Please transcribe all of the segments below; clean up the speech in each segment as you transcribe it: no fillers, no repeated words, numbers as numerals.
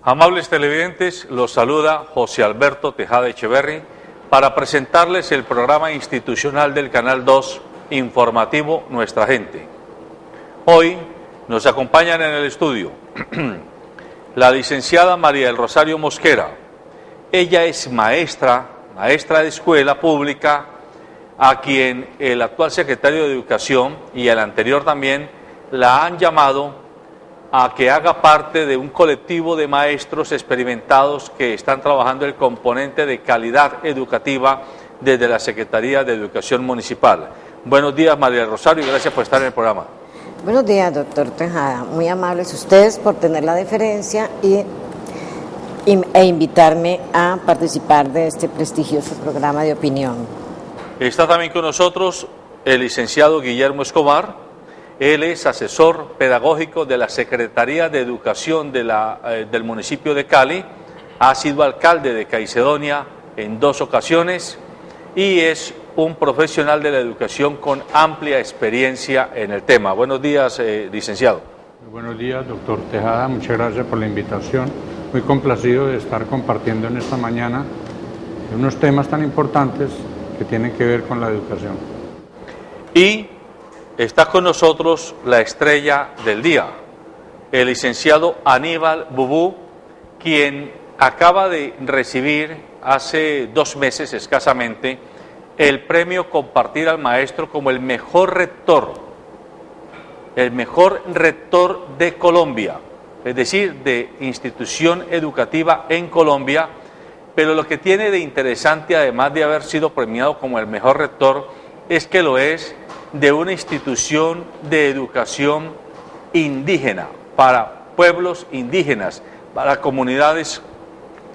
Amables televidentes, los saluda José Alberto Tejada Echeverri para presentarles el programa institucional del Canal 2 informativo Nuestra Gente. Hoy nos acompañan en el estudio la licenciada María del Rosario Mosquera. Ella es maestra de escuela pública, a quien el actual secretario de Educación y el anterior también la han llamado a que haga parte de un colectivo de maestros experimentados que están trabajando el componente de calidad educativa desde la Secretaría de Educación Municipal. Buenos días, María del Rosario, y gracias por estar en el programa. Buenos días, doctor Tejada. Muy amables ustedes por tener la deferencia e invitarme a participar de este prestigioso programa de opinión. Está también con nosotros el licenciado Guillermo Escobar. Él es asesor pedagógico de la Secretaría de Educación del municipio de Cali, ha sido alcalde de Caicedonia en 2 ocasiones y es un profesional de la educación con amplia experiencia en el tema. Buenos días, licenciado. Buenos días, doctor Tejada, muchas gracias por la invitación. Muy complacido de estar compartiendo en esta mañana unos temas tan importantes que tienen que ver con la educación. Y está con nosotros la estrella del día, el licenciado Aníbal Bubú, quien acaba de recibir hace 2 meses escasamente el premio Compartir al Maestro como el mejor rector de Colombia, es decir, de institución educativa en Colombia. Pero lo que tiene de interesante, además de haber sido premiado como el mejor rector, es que lo es de una institución de educación indígena, para pueblos indígenas, para comunidades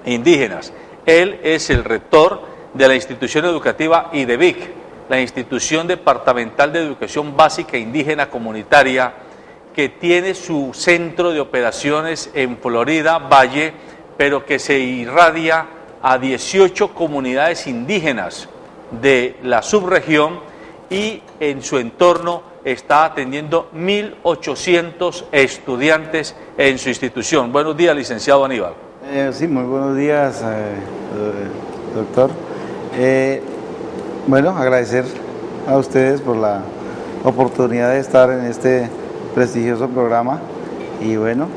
indígenas. Él es el rector de la institución educativa IDEBIC, la Institución Departamental de Educación Básica Indígena Comunitaria, que tiene su centro de operaciones en Florida Valle, pero que se irradia a 18 comunidades indígenas de la subregión, y en su entorno está atendiendo 1.800 estudiantes en su institución. Buenos días, licenciado Aníbal. Sí, muy buenos días, doctor. Bueno, agradecer a ustedes por la oportunidad de estar en este prestigioso programa y bueno,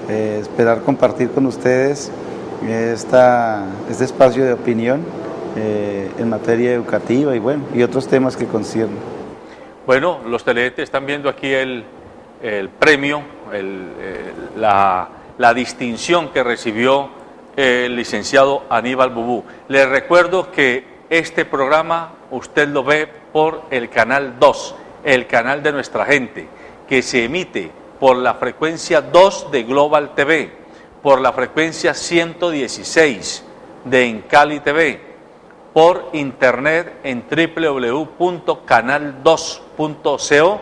esperar compartir con ustedes este espacio de opinión en materia educativa y bueno, y otros temas que conciernen. Bueno, los televidentes están viendo aquí el premio, la distinción que recibió el licenciado Aníbal Bubú. Les recuerdo que este programa usted lo ve por el Canal 2, el canal de Nuestra Gente, que se emite por la frecuencia 2 de Global TV, por la frecuencia 116 de Encali TV, por internet en www.canal2.co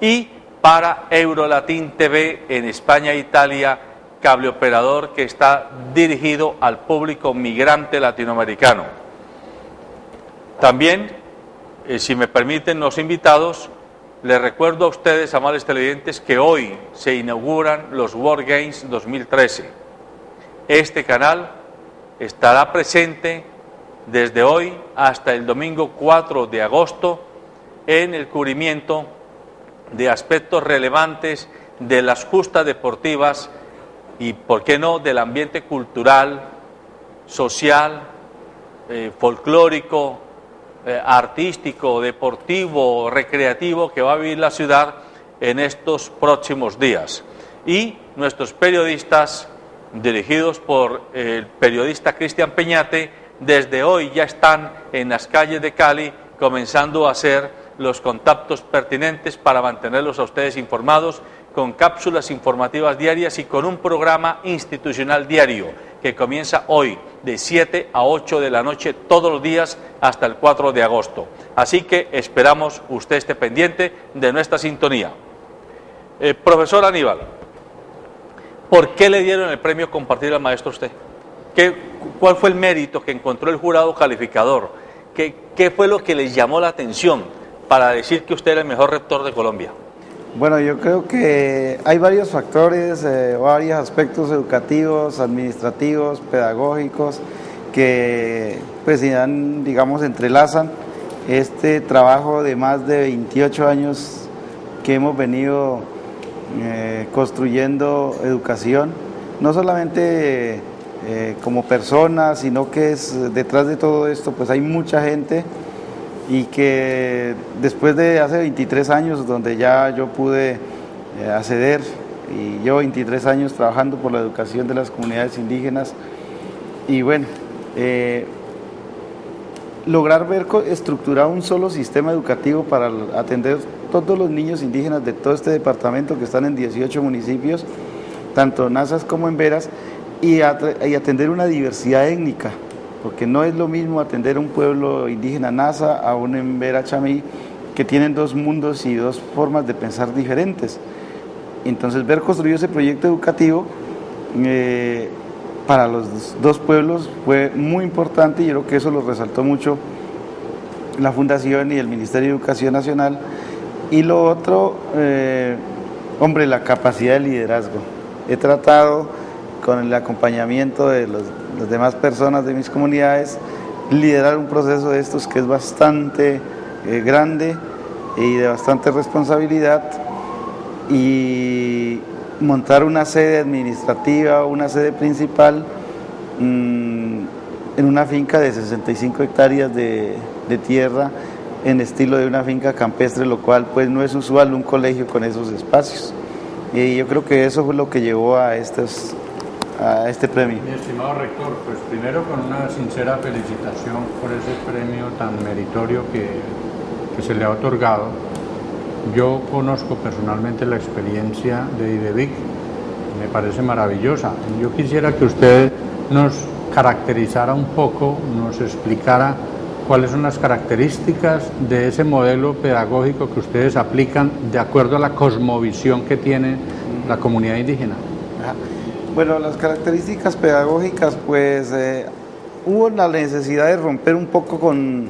y para Eurolatin TV en España e Italia, cable operador que está dirigido al público migrante latinoamericano. También, si me permiten los invitados, les recuerdo a ustedes, amables televidentes, que hoy se inauguran los World Games 2013. Este canal estará presente desde hoy hasta el domingo 4 de agosto en el cubrimiento de aspectos relevantes de las justas deportivas y, por qué no, del ambiente cultural, social, folclórico, artístico, deportivo, recreativo que va a vivir la ciudad en estos próximos días. Y nuestros periodistas, dirigidos por el periodista Cristian Peñate, desde hoy ya están en las calles de Cali comenzando a hacer los contactos pertinentes para mantenerlos a ustedes informados con cápsulas informativas diarias y con un programa institucional diario que comienza hoy de 7 a 8 de la noche todos los días hasta el 4 de agosto. Así que esperamos usted esté pendiente de nuestra sintonía. Profesor Aníbal, ¿por qué le dieron el premio Compartir al Maestro a usted? ¿Cuál fue el mérito que encontró el jurado calificador? ¿Qué fue lo que les llamó la atención para decir que usted era el mejor rector de Colombia? Bueno, yo creo que hay varios factores, varios aspectos educativos, administrativos, pedagógicos, que pues digamos, entrelazan este trabajo de más de 28 años que hemos venido construyendo educación, no solamente como personas, sino que detrás de todo esto pues hay mucha gente, y que después de hace 23 años donde ya yo pude acceder, y llevo 23 años trabajando por la educación de las comunidades indígenas, y bueno, lograr ver estructurado un solo sistema educativo para atender todos los niños indígenas de todo este departamento, que están en 18 municipios, tanto en Nazas como en Veras, y atender una diversidad étnica, porque no es lo mismo atender un pueblo indígena Nasa a un en Vera Chamí, que tienen dos mundos y dos formas de pensar diferentes. Entonces, ver construido ese proyecto educativo para los dos pueblos fue muy importante, y yo creo que eso lo resaltó mucho la Fundación y el Ministerio de Educación Nacional. Y lo otro, hombre, la capacidad de liderazgo. He tratado, con el acompañamiento de las demás personas de mis comunidades, liderar un proceso de estos que es bastante grande y de bastante responsabilidad, y montar una sede administrativa, una sede principal en una finca de 65 hectáreas de tierra en estilo de una finca campestre, lo cual pues no es usual un colegio con esos espacios, y yo creo que eso fue lo que llevó a este premio. Mi estimado rector, pues primero con una sincera felicitación por ese premio tan meritorio que se le ha otorgado. Yo conozco personalmente la experiencia de IDEBIC, me parece maravillosa. Yo quisiera que usted nos caracterizara un poco, nos explicara cuáles son las características de ese modelo pedagógico que ustedes aplican de acuerdo a la cosmovisión que tiene la comunidad indígena. Bueno, las características pedagógicas, pues hubo la necesidad de romper un poco con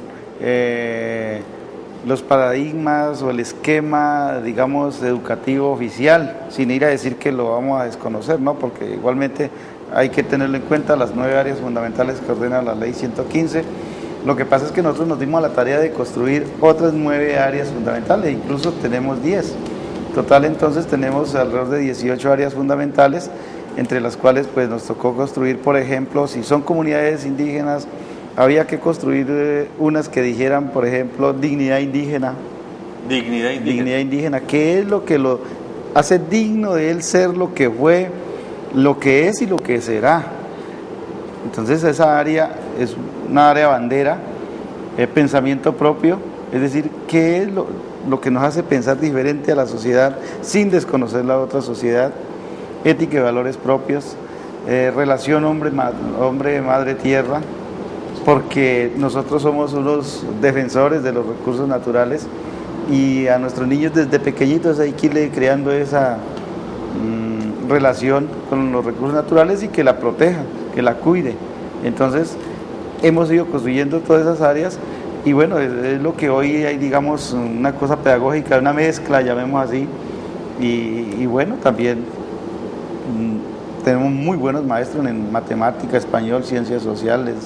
los paradigmas o el esquema, digamos, educativo oficial, sin ir a decir que lo vamos a desconocer, ¿no? Porque igualmente hay que tenerlo en cuenta, las 9 áreas fundamentales que ordena la ley 115. Lo que pasa es que nosotros nos dimos a la tarea de construir otras 9 áreas fundamentales, incluso tenemos 10. Total, entonces tenemos alrededor de 18 áreas fundamentales, entre las cuales pues nos tocó construir, por ejemplo, si son comunidades indígenas, había que construir unas que dijeran, por ejemplo, dignidad indígena. Dignidad indígena. Dignidad indígena, ¿qué es lo que lo hace digno de él ser lo que fue, lo que es y lo que será? Entonces esa área es una área bandera, pensamiento propio, es decir, ¿qué es lo que nos hace pensar diferente a la sociedad sin desconocer la otra sociedad? Ética y valores propios, relación hombre-madre-tierra, porque nosotros somos unos defensores de los recursos naturales, y a nuestros niños desde pequeñitos hay que irle creando esa relación con los recursos naturales, y que la proteja, que la cuide. Entonces hemos ido construyendo todas esas áreas, y bueno, es lo que hoy hay, digamos, una cosa pedagógica, una mezcla, llamemos así, y bueno, también tenemos muy buenos maestros en matemática, español, ciencias sociales,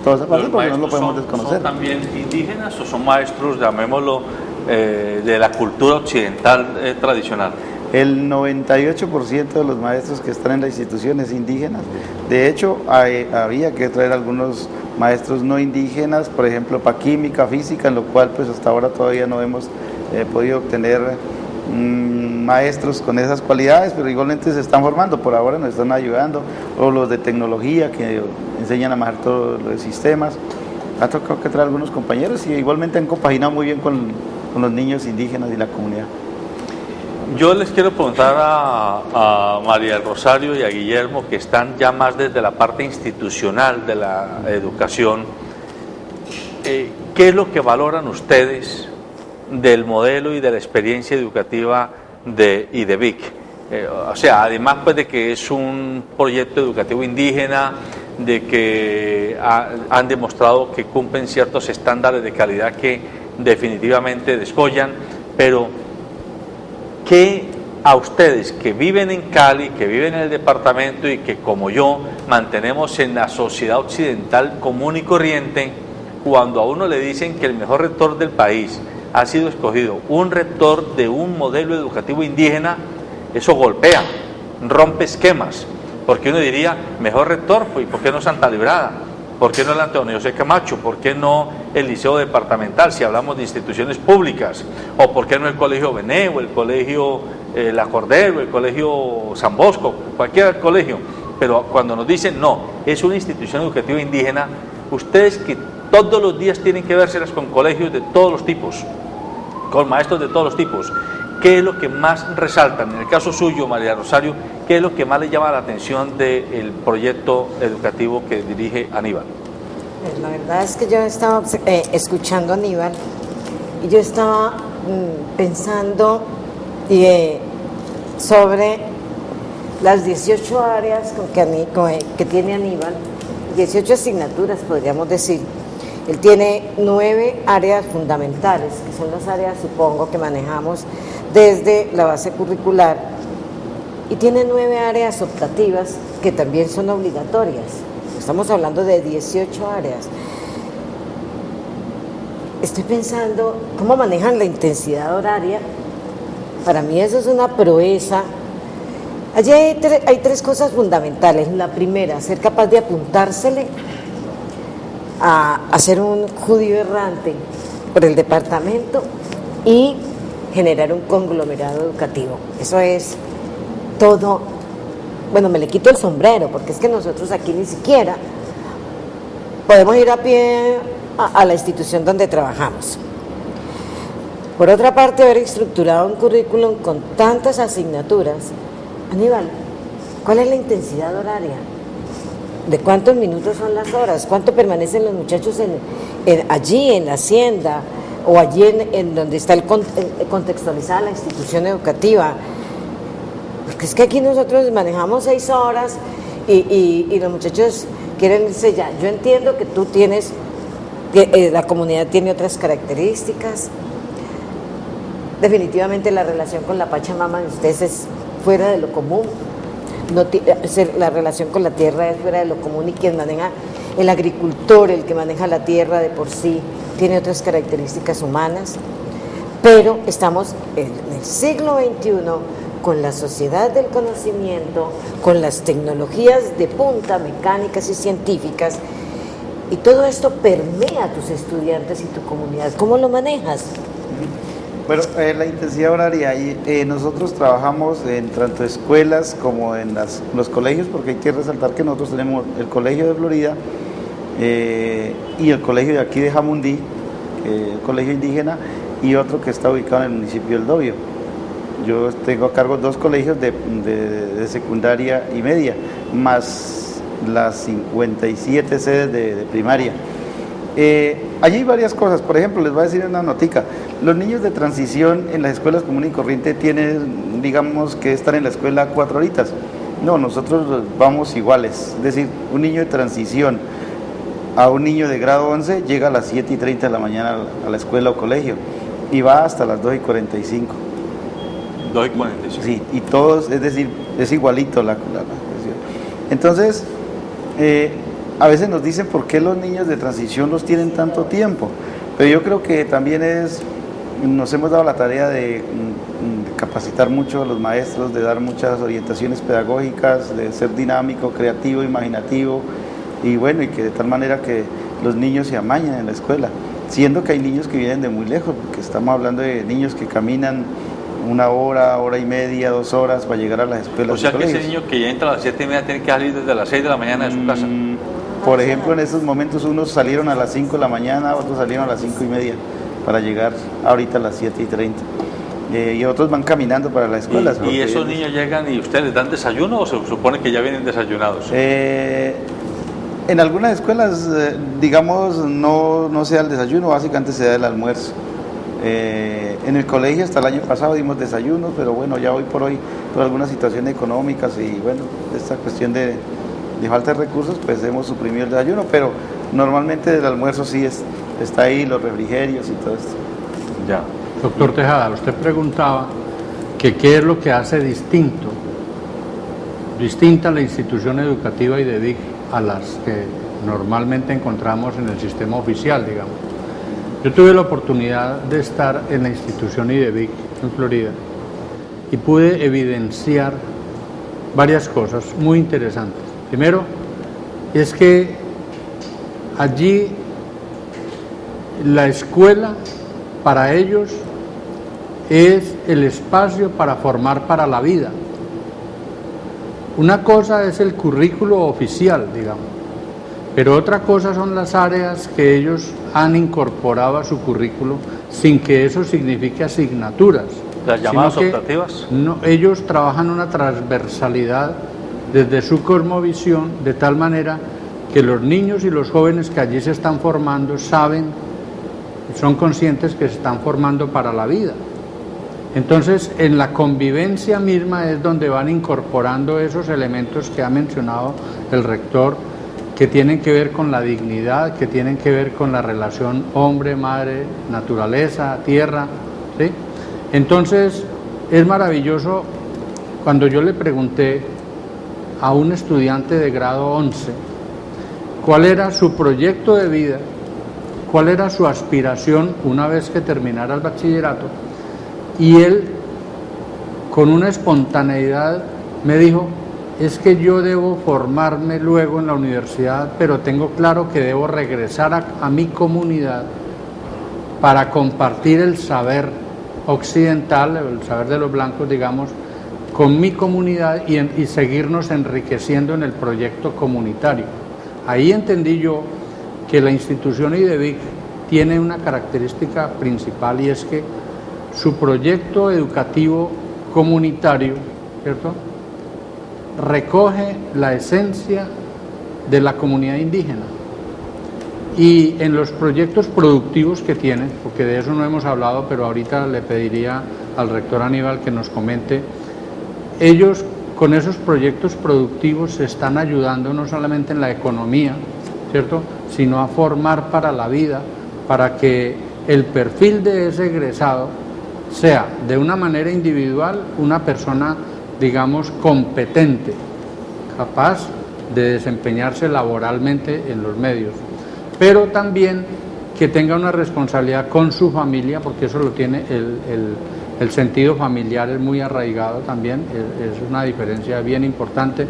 toda esa parte, porque no lo podemos desconocer. ¿Son también indígenas o son maestros, llamémoslo, de la cultura occidental tradicional? El 98% de los maestros que están en la institución es indígena. De hecho, había que traer algunos maestros no indígenas, por ejemplo, para química, física, en lo cual pues hasta ahora todavía no hemos podido obtener maestros con esas cualidades, pero igualmente se están formando, por ahora nos están ayudando, o los de tecnología que enseñan a manejar todos los sistemas. Ha tocado que traer algunos compañeros, y igualmente han compaginado muy bien con los niños indígenas y la comunidad. Yo les quiero preguntar a María del Rosario y a Guillermo, que están ya más desde la parte institucional de la educación, ¿qué es lo que valoran ustedes del modelo y de la experiencia educativa de IDEBIC? O sea, además pues de que es un proyecto educativo indígena, de que han demostrado que cumplen ciertos estándares de calidad que definitivamente descollan, pero ¿qué a ustedes que viven en Cali, que viven en el departamento y que como yo mantenemos en la sociedad occidental común y corriente, cuando a uno le dicen que el mejor rector del país ha sido escogido, un rector de un modelo educativo indígena, eso golpea, rompe esquemas, porque uno diría, mejor rector, pues, ¿por qué no Santa Librada? ¿Por qué no el Antonio José Camacho? ¿Por qué no el liceo departamental, si hablamos de instituciones públicas? ¿O por qué no el colegio Bené, o el colegio La Cordero, el colegio San Bosco, cualquier colegio? Pero cuando nos dicen, no, es una institución educativa indígena, ustedes que todos los días tienen que vérselas con colegios de todos los tipos, con maestros de todos los tipos, ¿qué es lo que más resaltan? En el caso suyo, María Rosario, ¿qué es lo que más le llama la atención del proyecto educativo que dirige Aníbal? La verdad es que yo estaba escuchando a Aníbal y yo estaba pensando sobre las 18 áreas que tiene Aníbal, 18 asignaturas podríamos decir. Él tiene 9 áreas fundamentales, que son las áreas, supongo, que manejamos desde la base curricular, y tiene 9 áreas optativas que también son obligatorias. Estamos hablando de 18 áreas. Estoy pensando cómo manejan la intensidad horaria. Para mí eso es una proeza. Allí hay 3 cosas fundamentales. La primera, ser capaz de apuntársele a ser un judío errante por el departamento y generar un conglomerado educativo. Eso es todo. Bueno, me le quito el sombrero, porque es que nosotros aquí ni siquiera podemos ir a pie a la institución donde trabajamos. Por otra parte, haber estructurado un currículum con tantas asignaturas. Aníbal, ¿cuál es la intensidad horaria? ¿De cuántos minutos son las horas? ¿Cuánto permanecen los muchachos allí en la hacienda o allí en donde está contextualizada la institución educativa? Porque es que aquí nosotros manejamos 6 horas y los muchachos quieren irse ya. Yo entiendo que tú tienes, la comunidad tiene otras características. Definitivamente la relación con la Pachamama de ustedes es fuera de lo común. La relación con la tierra es fuera de lo común, y quien maneja, el agricultor, el que maneja la tierra de por sí, tiene otras características humanas. Pero estamos en el siglo XXI con la sociedad del conocimiento, con las tecnologías de punta, mecánicas y científicas, y todo esto permea a tus estudiantes y tu comunidad. ¿Cómo lo manejas? Bueno, la intensidad horaria, nosotros trabajamos en tanto escuelas como en los colegios, porque hay que resaltar que nosotros tenemos el colegio de Florida y el colegio de aquí de Jamundí, el colegio indígena, y otro que está ubicado en el municipio del Dobio. Yo tengo a cargo 2 colegios de secundaria y media, más las 57 sedes de primaria. Allí hay varias cosas. Por ejemplo, les voy a decir una notica. Los niños de transición en las escuelas común y corriente tienen, digamos, que estar en la escuela 4 horitas. No, nosotros vamos iguales. Es decir, un niño de transición a un niño de grado 11 llega a las 7:30 de la mañana a la escuela o colegio y va hasta las 2:45. 2:45. Sí, y todos, es decir, es igualito la cuestión. Entonces, a veces nos dicen por qué los niños de transición los tienen tanto tiempo, pero yo creo que también nos hemos dado la tarea de capacitar mucho a los maestros, de dar muchas orientaciones pedagógicas, de ser dinámico, creativo, imaginativo, y bueno, y que de tal manera que los niños se amañen en la escuela, siendo que hay niños que vienen de muy lejos, porque estamos hablando de niños que caminan 1 hora, hora y media, 2 horas para llegar a las escuelas. O sea que ese niño que ya entra a las 7:30 tiene que salir desde las 6 de la mañana de su casa. Por ejemplo, en estos momentos unos salieron a las 5 de la mañana, otros salieron a las 5:30 para llegar ahorita a las 7:30. Y otros van caminando para las escuelas. ¿Y esos niños llegan y ustedes les dan desayuno o se supone que ya vienen desayunados? En algunas escuelas, digamos, no se da el desayuno, básicamente se da el almuerzo. En el colegio hasta el año pasado dimos desayunos, pero bueno, ya hoy por algunas situaciones económicas y bueno, esta cuestión de falta de recursos, pues hemos suprimido el desayuno, pero normalmente el almuerzo sí está ahí, los refrigerios y todo esto. Ya. Doctor Tejada, usted preguntaba que qué es lo que hace distinta la institución educativa IDEVIC a las que normalmente encontramos en el sistema oficial, digamos. Yo tuve la oportunidad de estar en la institución IDEVIC en Florida y pude evidenciar varias cosas muy interesantes. Primero, es que allí la escuela para ellos es el espacio para formar para la vida. Una cosa es el currículo oficial, digamos, pero otra cosa son las áreas que ellos han incorporado a su currículo sin que eso signifique asignaturas. Las llamadas optativas. No, ellos trabajan una transversalidad desde su cosmovisión, de tal manera que los niños y los jóvenes que allí se están formando saben, son conscientes que se están formando para la vida. Entonces, en la convivencia misma es donde van incorporando esos elementos que ha mencionado el rector, que tienen que ver con la dignidad, que tienen que ver con la relación hombre, madre, naturaleza, tierra, ¿sí? Entonces, es maravilloso cuando yo le pregunté a un estudiante de grado 11 cuál era su proyecto de vida, cuál era su aspiración una vez que terminara el bachillerato, y él, con una espontaneidad, me dijo: es que yo debo formarme luego en la universidad, pero tengo claro que debo regresar a mi comunidad para compartir el saber occidental, el saber de los blancos, digamos, con mi comunidad y seguirnos enriqueciendo en el proyecto comunitario. Ahí entendí yo que la institución IDEVIC tiene una característica principal, y es que su proyecto educativo comunitario, ¿cierto?, recoge la esencia de la comunidad indígena. Y en los proyectos productivos que tiene, porque de eso no hemos hablado, pero ahorita le pediría al rector Aníbal que nos comente, ellos con esos proyectos productivos se están ayudando no solamente en la economía, ¿cierto?, sino a formar para la vida, para que el perfil de ese egresado sea de una manera individual una persona, digamos, competente, capaz de desempeñarse laboralmente en los medios, pero también que tenga una responsabilidad con su familia, porque eso lo tiene el sentido familiar, es muy arraigado también, es una diferencia bien importante,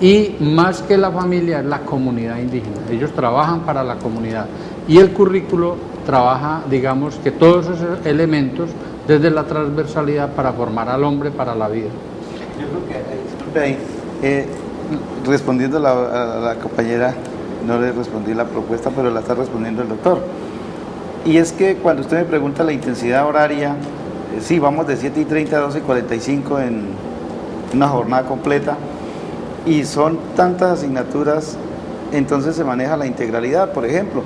y más que la familia es la comunidad indígena. Ellos trabajan para la comunidad y el currículo trabaja, digamos, que todos esos elementos desde la transversalidad para formar al hombre para la vida. Yo creo que respondiendo a la compañera, no le respondí la propuesta, pero la está respondiendo el doctor. Y es que cuando usted me pregunta la intensidad horaria, sí, vamos de 7:30 a 12:45 en una jornada completa, y son tantas asignaturas, entonces se maneja la integralidad. Por ejemplo,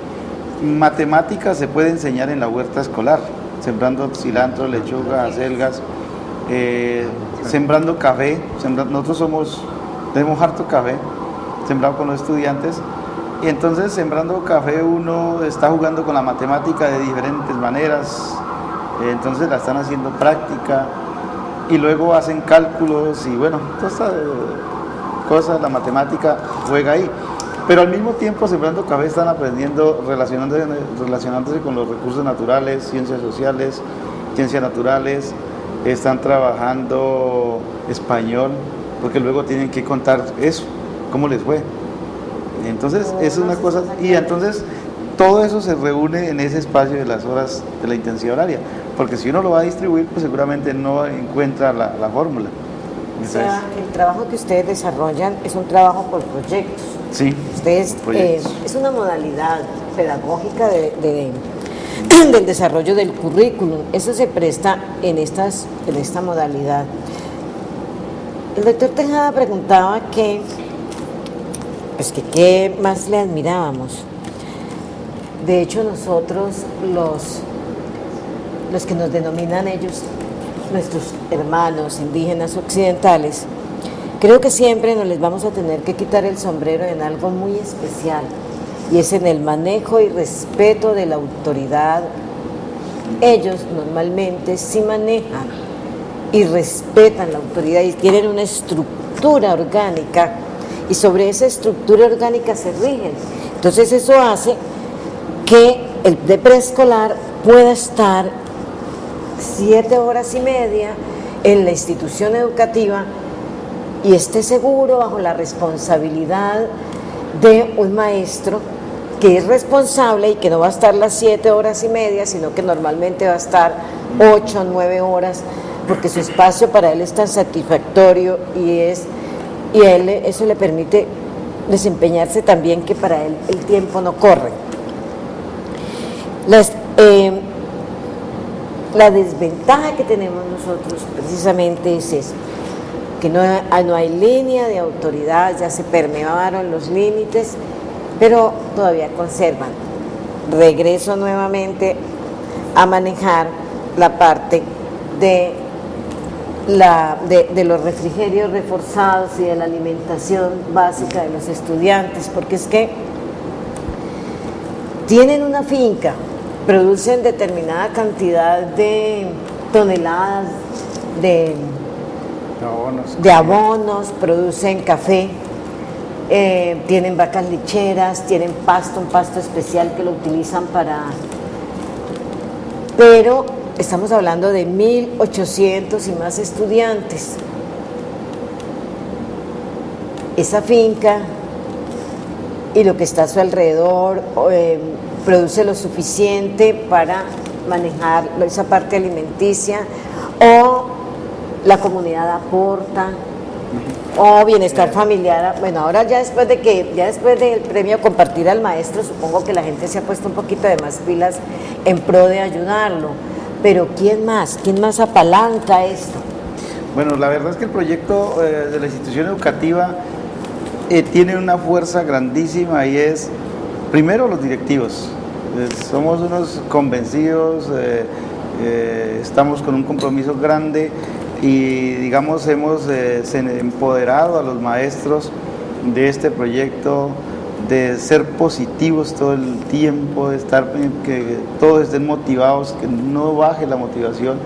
matemáticas se puede enseñar en la huerta escolar, sembrando cilantro, lechuga, acelgas, sembrando café. Nosotros tenemos harto café sembrado con los estudiantes, y entonces sembrando café uno está jugando con la matemática de diferentes maneras, entonces la están haciendo práctica y luego hacen cálculos y bueno, todas estas cosas, la matemática juega ahí. Pero al mismo tiempo, sembrando café, están aprendiendo, relacionándose con los recursos naturales, ciencias sociales, ciencias naturales, están trabajando español, porque luego tienen que contar eso, cómo les fue. Entonces, es una cosa, y entonces todo eso se reúne en ese espacio de las horas de la intensidad horaria, porque si uno lo va a distribuir, pues seguramente no encuentra la fórmula. O sea, el trabajo que ustedes desarrollan es un trabajo por proyectos. Sí. Ustedes, es una modalidad pedagógica del desarrollo del currículum. Eso se presta en esta modalidad. El doctor Tejada preguntaba que qué más le admirábamos. De hecho, nosotros, los que nos denominan ellos, nuestros hermanos indígenas occidentales, creo que siempre nos les vamos a tener que quitar el sombrero en algo muy especial, y es en el manejo y respeto de la autoridad. Ellos normalmente sí manejan y respetan la autoridad y tienen una estructura orgánica y sobre esa estructura orgánica se rigen. Entonces eso hace que el de preescolar pueda estar 7 horas y media en la institución educativa y esté seguro bajo la responsabilidad de un maestro que es responsable y que no va a estar las 7 horas y media, sino que normalmente va a estar 8 o 9 horas, porque su espacio para él es tan satisfactorio y a él eso le permite desempeñarse también, que para él el tiempo no corre. La desventaja que tenemos nosotros precisamente es eso, que no hay línea de autoridad, ya se permearon los límites, pero todavía conservan. Regreso nuevamente a manejar la parte de los refrigerios reforzados y de la alimentación básica de los estudiantes, porque es que tienen una finca, producen determinada cantidad de toneladas de abonos, producen café, tienen vacas lecheras, tienen un pasto especial que lo utilizan pero estamos hablando de 1.800 y más estudiantes. Esa finca y lo que está a su alrededor produce lo suficiente para manejar esa parte alimenticia, o la comunidad aporta, o bienestar familiar. Bueno, ahora ya después del premio Compartir al Maestro, supongo que la gente se ha puesto un poquito de más pilas en pro de ayudarlo, pero ¿quién más apalanca esto? Bueno, la verdad es que el proyecto de la institución educativa tiene una fuerza grandísima, y es, primero, los directivos. Somos unos convencidos, estamos con un compromiso grande y, digamos, hemos empoderado a los maestros de este proyecto, de ser positivos todo el tiempo, de estar, que todos estén motivados, que no baje la motivación,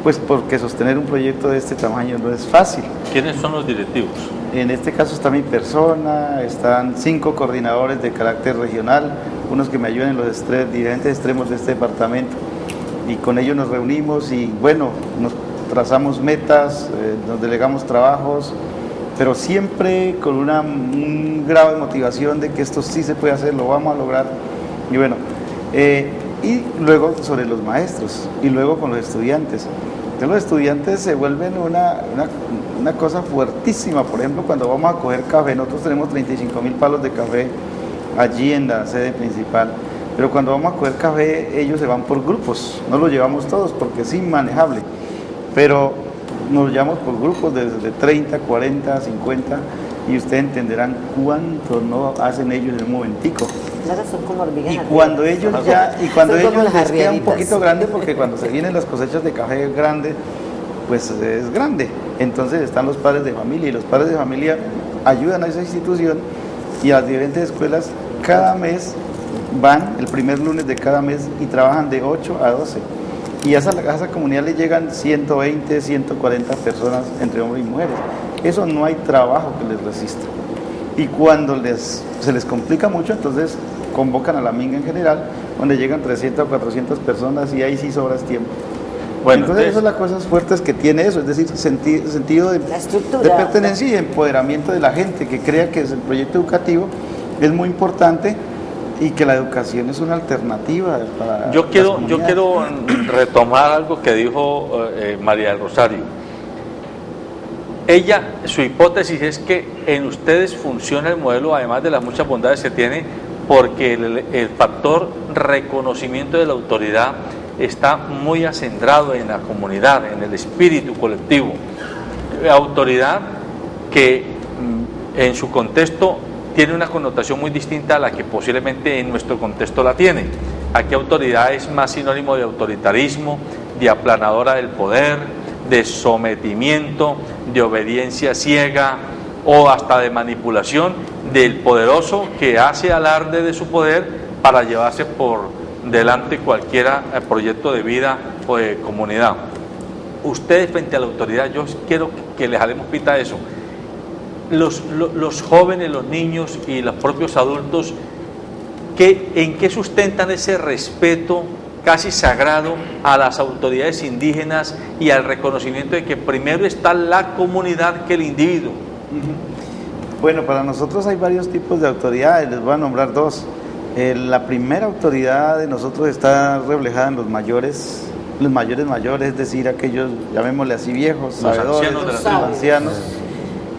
pues porque sostener un proyecto de este tamaño no es fácil. ¿Quiénes son los directivos? En este caso está mi persona, están 5 coordinadores de carácter regional, unos que me ayudan en los diferentes extremos de este departamento, y con ellos nos reunimos y, bueno, nos trazamos metas, nos delegamos trabajos, pero siempre con un grado de motivación de que esto sí se puede hacer, lo vamos a lograr. Y bueno, y luego sobre los maestros, y luego con los estudiantes. Entonces los estudiantes se vuelven una cosa fuertísima. Por ejemplo, cuando vamos a coger café, nosotros tenemos 35.000 palos de café allí en la sede principal, pero cuando vamos a coger café, ellos se van por grupos, no los llevamos todos porque es inmanejable, pero nos llevamos por grupos de 30, 40, 50, y ustedes entenderán cuánto no hacen ellos en un momentico. Claro, son como hormigas. Y cuando ellos les queda un poquito grande, porque cuando se vienen las cosechas de café grande, pues es grande. Entonces están los padres de familia, y los padres de familia ayudan a esa institución, y a las diferentes escuelas cada mes van el primer lunes de cada mes y trabajan de 8 a 12. Y a esa comunidad le llegan 120, 140 personas entre hombres y mujeres. Eso no hay trabajo que les resista. Y cuando se les complica mucho, entonces convocan a la minga en general, donde llegan 300 o 400 personas, y ahí sí sobras tiempo. Bueno, entonces esas son las cosas fuertes que tiene eso, es decir, sentido de pertenencia y empoderamiento de la gente, que crea que el proyecto educativo es muy importante y que la educación es una alternativa para yo quiero retomar algo que dijo María del Rosario. Su hipótesis es que en ustedes funciona el modelo, además de las muchas bondades que tiene, porque el factor reconocimiento de la autoridad está muy acendrado en la comunidad, en el espíritu colectivo. Autoridad que en su contexto tiene una connotación muy distinta a la que posiblemente en nuestro contexto la tiene. Aquí autoridad es más sinónimo de autoritarismo, de aplanadora del poder, de sometimiento, de obediencia ciega o hasta de manipulación del poderoso, que hace alarde de su poder para llevarse por delante cualquier proyecto de vida o de comunidad. ustedes frente a la autoridad, yo quiero que les jalemos pita a eso. Los jóvenes, los niños y los propios adultos, ¿en qué sustentan ese respeto casi sagrado a las autoridades indígenas y al reconocimiento de que primero está la comunidad que el individuo? Bueno, para nosotros hay varios tipos de autoridades, les voy a nombrar dos. La primera autoridad de nosotros está reflejada en los mayores, es decir, aquellos, llamémosle así, viejos, sabedores, los ancianos,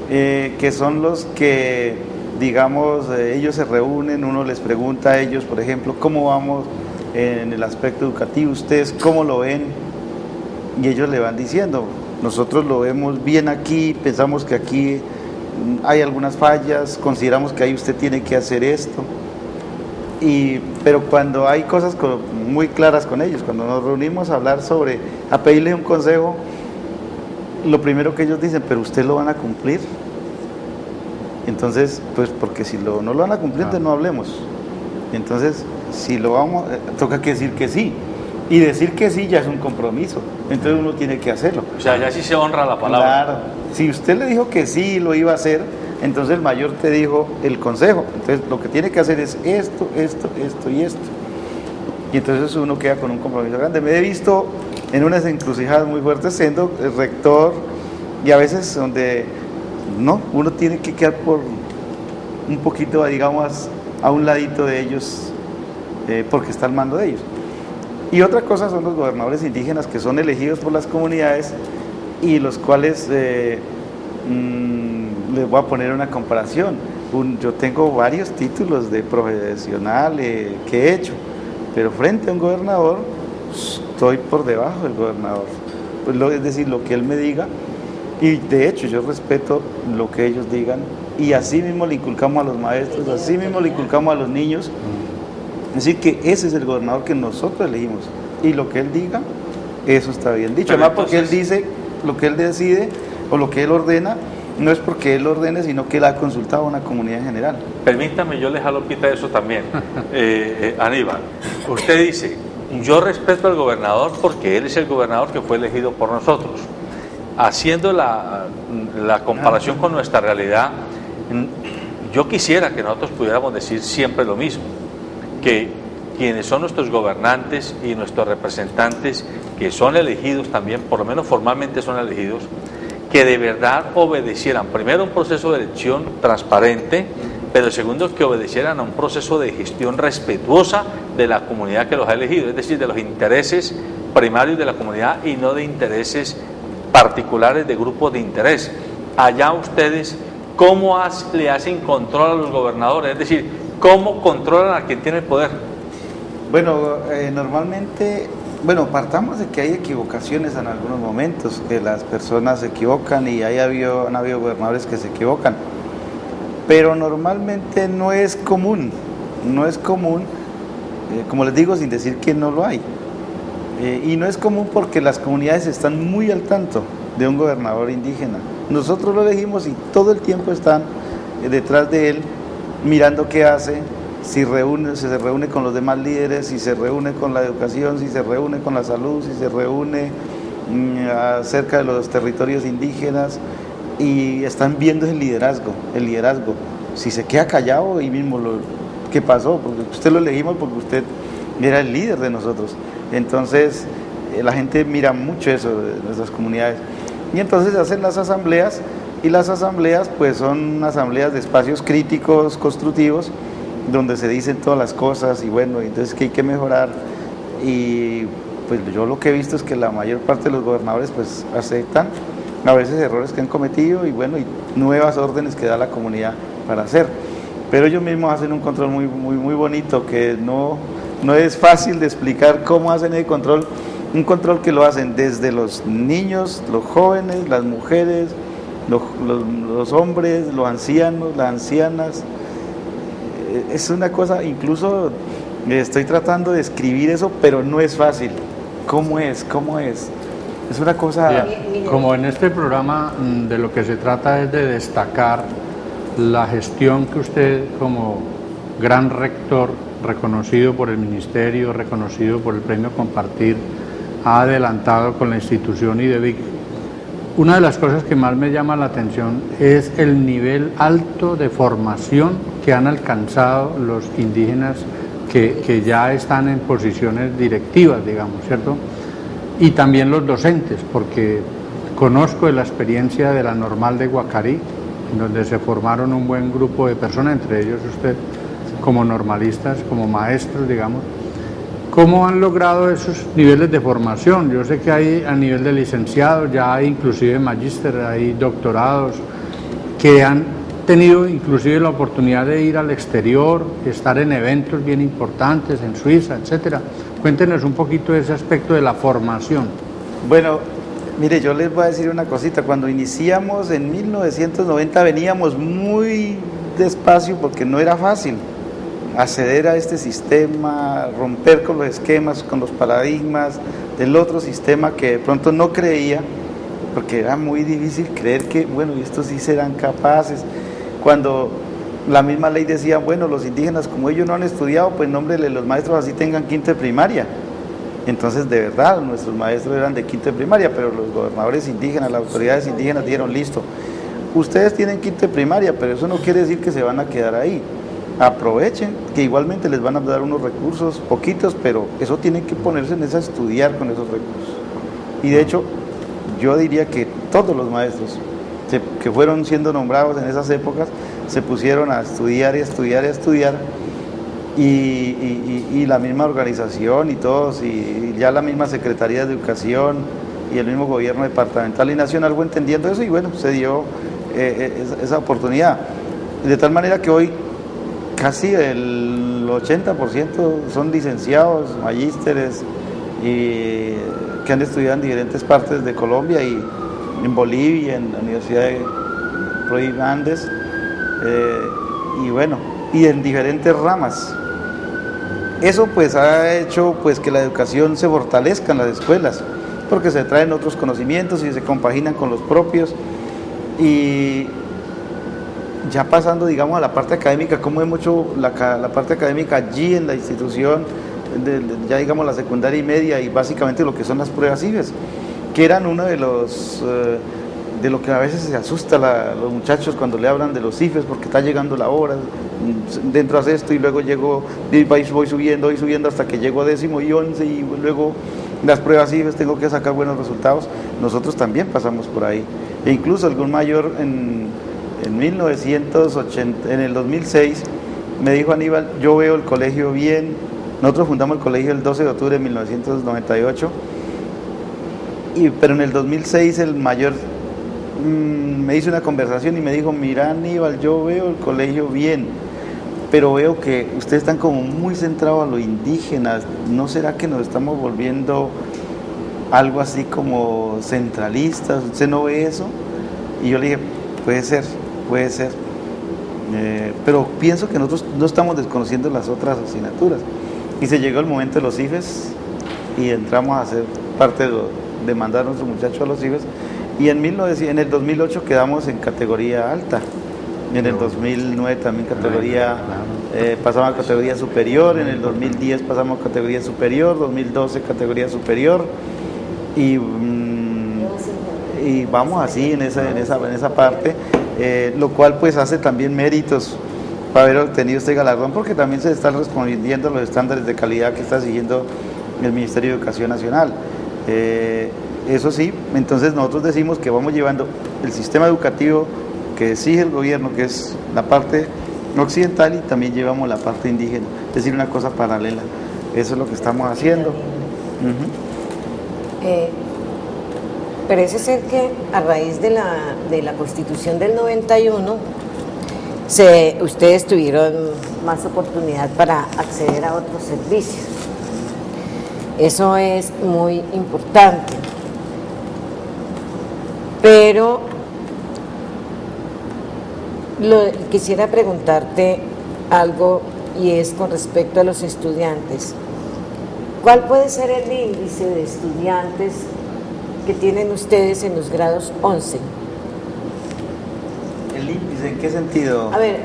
que son los que, digamos, ellos se reúnen, uno les pregunta a ellos, por ejemplo, ¿cómo vamos en el aspecto educativo? ¿Ustedes cómo lo ven? Y ellos le van diciendo, nosotros lo vemos bien aquí, pensamos que aquí hay algunas fallas, consideramos que ahí usted tiene que hacer esto. Pero cuando hay cosas muy claras con ellos, cuando nos reunimos a hablar a pedirles un consejo, lo primero que ellos dicen, pero ¿usted lo van a cumplir? Entonces, pues porque si no lo van a cumplir, entonces no hablemos. Entonces, si lo vamos, toca que decir que sí. Y decir que sí ya es un compromiso. Entonces uno tiene que hacerlo. O sea, ya sí se honra la palabra. Claro. Si usted le dijo que sí lo iba a hacer, entonces el mayor te dijo el consejo. Entonces lo que tiene que hacer es esto, esto, esto y esto. Y entonces uno queda con un compromiso grande. Me he visto en unas encrucijadas muy fuertes siendo el rector, y a veces donde no, uno tiene que quedar por un poquito, digamos, a un ladito de ellos, porque está al mando de ellos. Y otra cosa son los gobernadores indígenas, que son elegidos por las comunidades y los cuales, les voy a poner una comparación. Yo tengo varios títulos de profesional que he hecho, pero frente a un gobernador estoy por debajo del gobernador. Pues es decir, lo que él me diga, y de hecho yo respeto lo que ellos digan, y así mismo le inculcamos a los maestros, así mismo le inculcamos a los niños. Es decir, que ese es el gobernador que nosotros elegimos, y lo que él diga, eso está bien dicho. Además, porque él dice lo que él decide o lo que él ordena, no es porque él ordene, sino que él ha consultado a una comunidad en general. Permítame, yo le jalo pita eso también. Aníbal, usted dice, yo respeto al gobernador porque él es el gobernador que fue elegido por nosotros. Haciendo la comparación con nuestra realidad, yo quisiera que nosotros pudiéramos decir siempre lo mismo, que quienes son nuestros gobernantes y nuestros representantes, que son elegidos también, por lo menos formalmente son elegidos, que de verdad obedecieran primero un proceso de elección transparente, pero segundo, que obedecieran a un proceso de gestión respetuosa de la comunidad que los ha elegido, es decir, de los intereses primarios de la comunidad y no de intereses particulares de grupos de interés. Allá ustedes, ¿cómo le hacen control a los gobernadores? Es decir, ¿cómo controlan a quien tiene el poder? Bueno, normalmente, partamos de que hay equivocaciones en algunos momentos, que las personas se equivocan y han habido gobernadores que se equivocan, pero normalmente no es común, como les digo, sin decir que no lo hay. Y no es común porque las comunidades están muy al tanto de un gobernador indígena. Nosotros lo elegimos y todo el tiempo están detrás de él, mirando qué hace, si se reúne con los demás líderes, si se reúne con la educación, si se reúne con la salud, si se reúne acerca de los territorios indígenas, y están viendo el liderazgo. Si se queda callado, y mismo ¿qué pasó? Porque usted lo elegimos porque usted era el líder de nosotros. Entonces la gente mira mucho eso de nuestras comunidades, y entonces hacen las asambleas, y las asambleas pues son asambleas de espacios críticos, constructivos, donde se dicen todas las cosas, y entonces que hay que mejorar. Y pues yo lo que he visto es que la mayor parte de los gobernadores pues aceptan a veces errores que han cometido, y nuevas órdenes que da la comunidad para hacer, pero ellos mismos hacen un control muy, muy, muy bonito, que no es fácil de explicar cómo hacen el control, un control que lo hacen desde los niños, los jóvenes, las mujeres, los hombres, los ancianos, las ancianas. Es una cosa, incluso estoy tratando de escribir eso, pero no es fácil. ¿Cómo es? Es una cosa... Bien. Como en este programa de lo que se trata es de destacar la gestión que usted, como gran rector, reconocido por el ministerio, reconocido por el premio Compartir, ha adelantado con la institución IDEVIC. Una de las cosas que más me llama la atención es el nivel alto de formación que han alcanzado los indígenas que ya están en posiciones directivas, digamos, ¿cierto? Y también los docentes, porque conozco de la experiencia de la Normal de Guacarí, en donde se formaron un buen grupo de personas, entre ellos usted, como normalistas, como maestros, digamos. ¿Cómo han logrado esos niveles de formación? Yo sé que hay a nivel de licenciados, ya hay inclusive magíster, hay doctorados, que han tenido inclusive la oportunidad de ir al exterior, estar en eventos bien importantes, en Suiza, etcétera. Cuéntenos un poquito de ese aspecto de la formación. Bueno, mire, yo les voy a decir una cosita. Cuando iniciamos en 1990 veníamos muy despacio porque no era fácil acceder a este sistema, romper con los esquemas, con los paradigmas del otro sistema que de pronto no creía, porque era muy difícil creer que, bueno, estos sí serán capaces. Cuando la misma ley decía, bueno, los indígenas como ellos no han estudiado, pues nómbrenle los maestros así tengan quinto de primaria. Entonces, de verdad, nuestros maestros eran de quinto de primaria, pero los gobernadores indígenas, las autoridades indígenas dijeron, listo, ustedes tienen quinto de primaria, pero eso no quiere decir que se van a quedar ahí. Aprovechen, que igualmente les van a dar unos recursos, poquitos, pero eso tienen que ponerse en a estudiar con esos recursos. Y de hecho, yo diría que todos los maestros que fueron siendo nombrados en esas épocas, se pusieron a estudiar y a estudiar y a estudiar, y la misma organización y todos, y ya la misma Secretaría de Educación y el mismo gobierno departamental y nacional fue entendiendo eso, y bueno, se dio esa oportunidad. De tal manera que hoy casi el 80% son licenciados, magísteres, y que han estudiado en diferentes partes de Colombia y en Bolivia, en la Universidad de Roy Andes, y bueno, y en diferentes ramas. Eso pues ha hecho pues que la educación se fortalezca en las escuelas, porque se traen otros conocimientos y se compaginan con los propios. Y ya pasando, digamos, a la parte académica, cómo hemos hecho la parte académica allí en la institución, ya digamos la secundaria y media, y básicamente lo que son las pruebas IFES, que eran uno de los de lo que a veces se asusta los muchachos cuando le hablan de los IFES, porque está llegando la hora, dentro hace esto y luego voy subiendo hasta que llego a 10º y 11, y luego las pruebas IFES tengo que sacar buenos resultados. Nosotros también pasamos por ahí, e incluso algún mayor en 1980, en el 2006, me dijo Aníbal, yo veo el colegio bien. Nosotros fundamos el colegio el 12 de octubre de 1998, pero en el 2006 el mayor me hizo una conversación y me dijo, mira Aníbal, yo veo el colegio bien, pero veo que ustedes están como muy centrados a lo indígena, ¿no será que nos estamos volviendo algo así como centralistas? ¿Usted no ve eso? Y yo le dije, puede ser, pero pienso que nosotros no estamos desconociendo las otras asignaturas. Y se llegó el momento de los IFES y entramos a ser parte de mandar a nuestros muchachos a los IFES, y en el 2008 quedamos en categoría alta, y en el 2009 también pasamos a categoría superior, en el 2010 pasamos a categoría superior, 2012 categoría superior, y vamos así en esa parte, lo cual pues hace también méritos para haber obtenido este galardón, porque también se están respondiendo a los estándares de calidad que está siguiendo el Ministerio de Educación Nacional. Eso sí, entonces nosotros decimos que vamos llevando el sistema educativo que exige el gobierno, que es la parte occidental, y también llevamos la parte indígena, es decir, una cosa paralela. Eso es lo que estamos haciendo. Parece ser que a raíz de la Constitución del 91, ustedes tuvieron más oportunidad para acceder a otros servicios. Eso es muy importante. Pero quisiera preguntarte algo, y es con respecto a los estudiantes. ¿Cuál puede ser el índice de estudiantes que tienen ustedes en los grados 11? ¿El índice en qué sentido? A ver,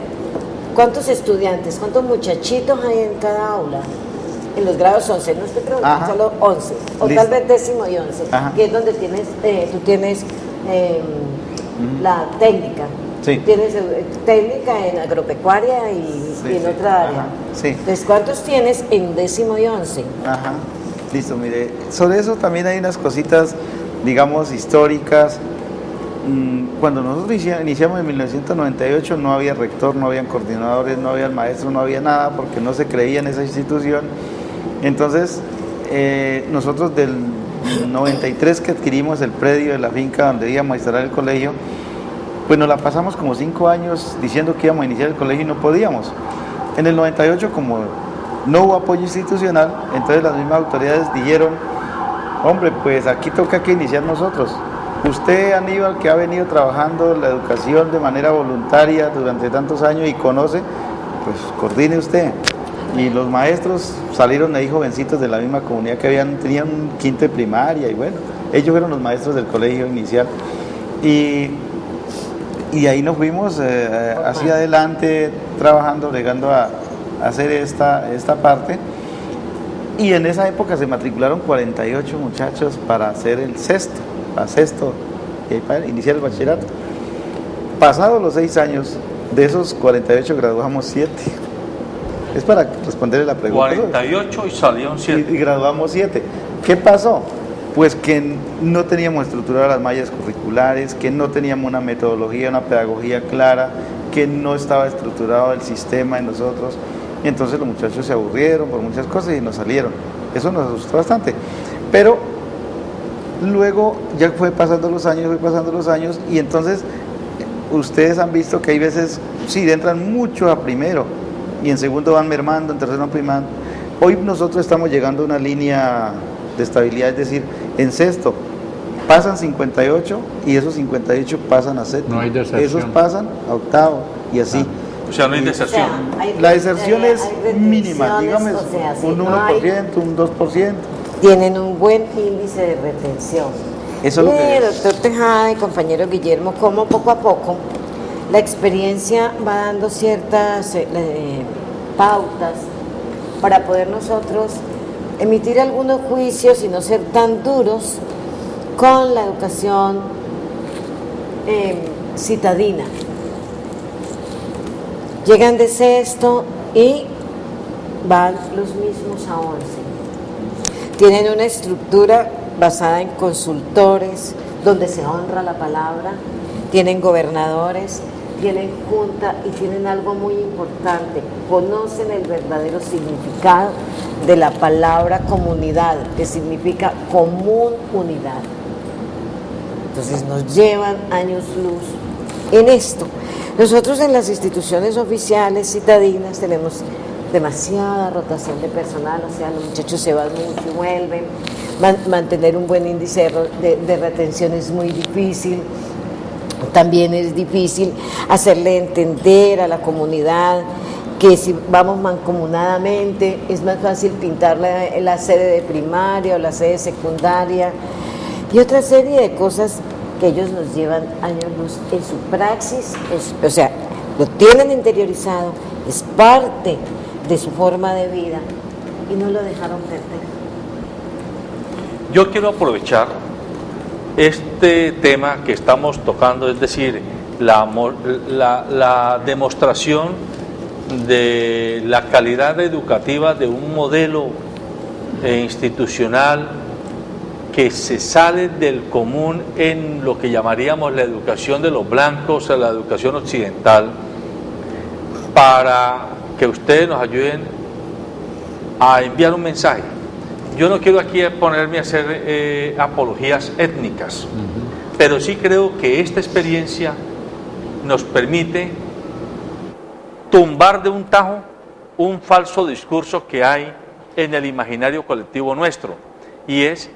¿cuántos estudiantes, cuántos muchachitos hay en cada aula? en los grados 11, no estoy preguntando, Ajá. solo 11, o Listo. tal vez décimo y 11, Ajá. que es donde tienes, tú tienes la técnica. Sí. Tienes técnica en agropecuaria y Sí, en sí. otra área. Ajá. Sí. Entonces, ¿cuántos tienes en décimo y 11? Ajá, listo, mire, sobre eso también hay unas cositas, digamos, históricas. Cuando nosotros iniciamos en 1998 no había rector, no habían coordinadores, no había maestros, no había nada porque no se creía en esa institución. Entonces, nosotros del 93 que adquirimos el predio de la finca donde íbamos a instalar el colegio, pues nos la pasamos como 5 años diciendo que íbamos a iniciar el colegio y no podíamos. En el 98, como no hubo apoyo institucional, entonces las mismas autoridades dijeron, hombre, pues aquí toca que iniciar nosotros. Usted, Aníbal, que ha venido trabajando la educación de manera voluntaria durante tantos años y conoce, pues coordine usted. Y los maestros salieron ahí jovencitos de la misma comunidad que tenían un quinto de primaria y bueno, ellos fueron los maestros del colegio inicial. Y ahí nos fuimos hacia adelante, trabajando, llegando a hacer esta parte. Y en esa época se matricularon 48 muchachos para hacer el sexto, y para iniciar el bachillerato. Pasados los 6 años, de esos 48 graduamos 7. Es para responderle la pregunta. 48 y salieron 7. Y graduamos 7. ¿Qué pasó? Pues que no teníamos estructuradas las mallas curriculares, que no teníamos una metodología, una pedagogía clara, que no estaba estructurado el sistema en nosotros. Y entonces los muchachos se aburrieron por muchas cosas y nos salieron. Eso nos asustó bastante. Pero luego ya fue pasando los años y entonces ustedes han visto que hay veces, sí, entran muchos a primero y en segundo van mermando, en tercero van primando. Hoy nosotros estamos llegando a una línea de estabilidad, es decir, en sexto pasan 58 y esos 58 pasan a séptimo. No hay deserción. Esos pasan a octavo y así. O sea, no hay deserción. La deserción es hay mínima, dígame, retenciones, o sea, sí, un 1%, no hay- un 2%. Tienen un buen índice de retención. Eso es lo que es. Doctor Tejada y compañero Guillermo, como poco a poco la experiencia va dando ciertas pautas para poder nosotros emitir algunos juicios y no ser tan duros con la educación citadina. Llegan de sexto y van los mismos a 11. Tienen una estructura basada en consultores, donde se honra la palabra, tienen gobernadores, tienen junta y tienen algo muy importante, conocen el verdadero significado de la palabra comunidad, que significa común unidad. Entonces nos llevan años luz en esto. Nosotros en las instituciones oficiales citadinas tenemos demasiada rotación de personal, o sea, los muchachos se van mucho y vuelven, mantener un buen índice de retención es muy difícil. También es difícil hacerle entender a la comunidad que si vamos mancomunadamente es más fácil pintar la sede de primaria o la sede secundaria y otra serie de cosas que ellos nos llevan años luz en su praxis, o sea, lo tienen interiorizado, es parte de su forma de vida y no lo dejaron perder. Yo quiero aprovechar este tema que estamos tocando, es decir, la demostración de la calidad educativa de un modelo institucional que se sale del común en lo que llamaríamos la educación de los blancos, la educación occidental, para que ustedes nos ayuden a enviar un mensaje. Yo no quiero aquí ponerme a hacer apologías étnicas, pero sí creo que esta experiencia nos permite tumbar de un tajo un falso discurso que hay en el imaginario colectivo nuestro, y es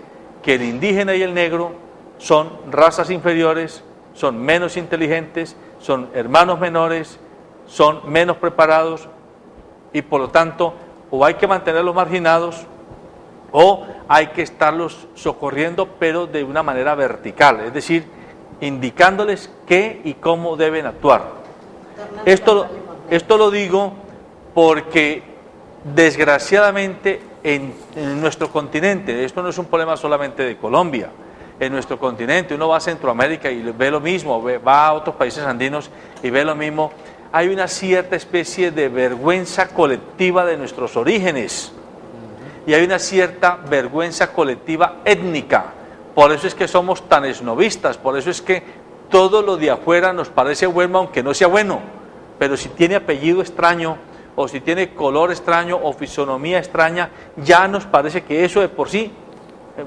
que el indígena y el negro son razas inferiores, son menos inteligentes, son hermanos menores, son menos preparados y por lo tanto o hay que mantenerlos marginados o hay que estarlos socorriendo, pero de una manera vertical, es decir, indicándoles qué y cómo deben actuar. Esto lo digo porque desgraciadamente en nuestro continente, esto no es un problema solamente de Colombia, en nuestro continente, uno va a Centroamérica y ve lo mismo, va a otros países andinos y ve lo mismo, hay una cierta especie de vergüenza colectiva de nuestros orígenes y hay una cierta vergüenza colectiva étnica, por eso es que somos tan esnovistas, por eso es que todo lo de afuera nos parece bueno aunque no sea bueno, pero si tiene apellido extraño, o si tiene color extraño o fisonomía extraña, ya nos parece que eso de por sí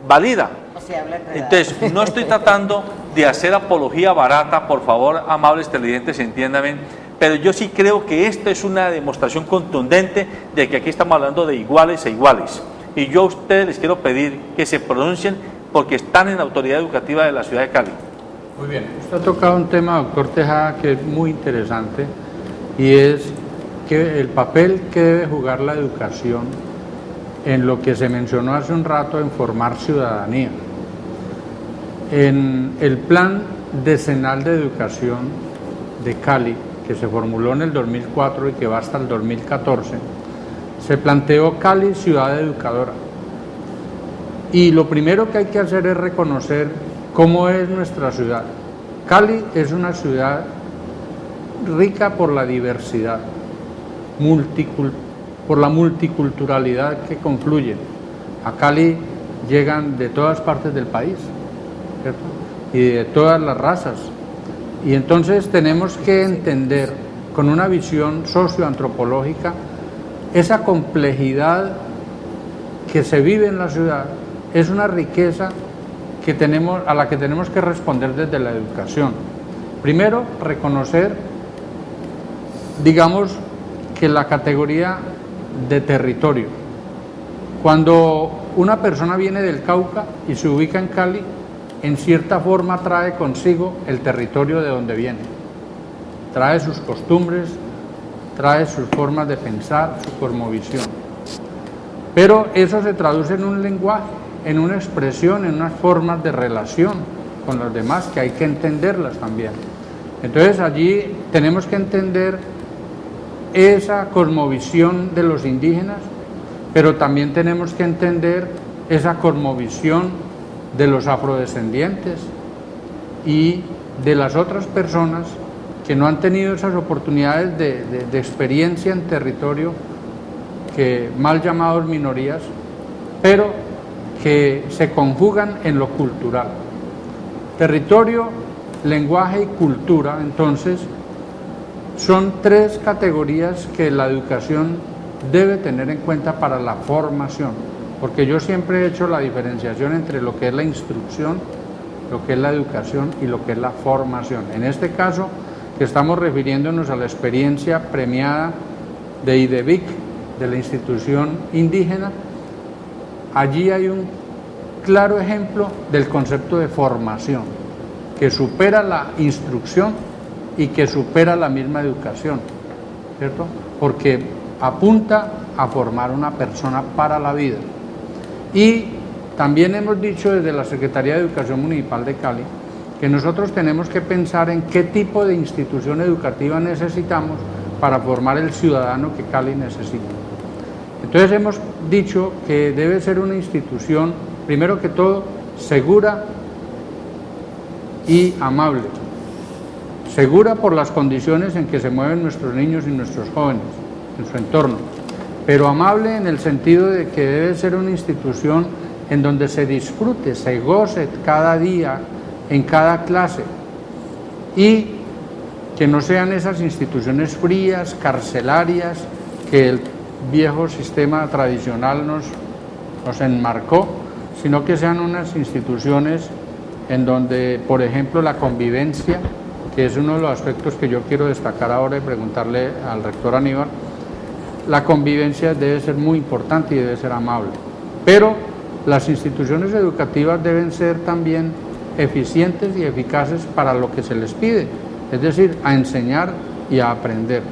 valida. O sea, habla enredado. Entonces, no estoy tratando de hacer apología barata, por favor, amables televidentes, entiéndame, pero yo sí creo que esta es una demostración contundente de que aquí estamos hablando de iguales e iguales. Y yo a ustedes les quiero pedir que se pronuncien porque están en la autoridad educativa de la ciudad de Cali. Muy bien, usted ha tocado un tema, doctor Tejada, que es muy interesante y es que el papel que debe jugar la educación en lo que se mencionó hace un rato en formar ciudadanía. En el plan decenal de educación de Cali, que se formuló en el 2004 y que va hasta el 2014, se planteó Cali ciudad educadora. Y lo primero que hay que hacer es reconocer cómo es nuestra ciudad. Cali es una ciudad rica por la diversidad, por la multiculturalidad que confluye. A Cali llegan de todas partes del país, ¿cierto? Y de todas las razas. Y entonces tenemos que entender con una visión socioantropológica esa complejidad que se vive en la ciudad. Es una riqueza que a la que tenemos que responder desde la educación. Primero, reconocer, digamos, que la categoría de territorio. Cuando una persona viene del Cauca y se ubica en Cali, en cierta forma trae consigo el territorio de donde viene. Trae sus costumbres, trae sus formas de pensar, su cosmovisión. Pero eso se traduce en un lenguaje, en una expresión, en unas formas de relación con los demás que hay que entenderlas también. Entonces allí tenemos que entender esa cosmovisión de los indígenas, pero también tenemos que entender esa cosmovisión de los afrodescendientes y de las otras personas que no han tenido esas oportunidades de experiencia en territorio, que mal llamados minorías, pero que se conjugan en lo cultural. Territorio, lenguaje y cultura, entonces, son tres categorías que la educación debe tener en cuenta para la formación, porque yo siempre he hecho la diferenciación entre lo que es la instrucción, lo que es la educación y lo que es la formación. En este caso, que estamos refiriéndonos a la experiencia premiada de IDEVIC, de la institución indígena, allí hay un claro ejemplo del concepto de formación, que supera la instrucción y que supera la misma educación, ¿cierto? Porque apunta a formar una persona para la vida. Y también hemos dicho desde la Secretaría de Educación Municipal de Cali que nosotros tenemos que pensar en qué tipo de institución educativa necesitamos para formar el ciudadano que Cali necesita. Entonces hemos dicho que debe ser una institución, primero que todo, segura y amable. Segura por las condiciones en que se mueven nuestros niños y nuestros jóvenes, en su entorno, pero amable en el sentido de que debe ser una institución en donde se disfrute, se goce cada día, en cada clase, y que no sean esas instituciones frías, carcelarias, que el viejo sistema tradicional nos enmarcó, sino que sean unas instituciones en donde, por ejemplo, la convivencia, que es uno de los aspectos que yo quiero destacar ahora y preguntarle al rector Aníbal, la convivencia debe ser muy importante y debe ser amable, pero las instituciones educativas deben ser también eficientes y eficaces para lo que se les pide, es decir, a enseñar y a aprender.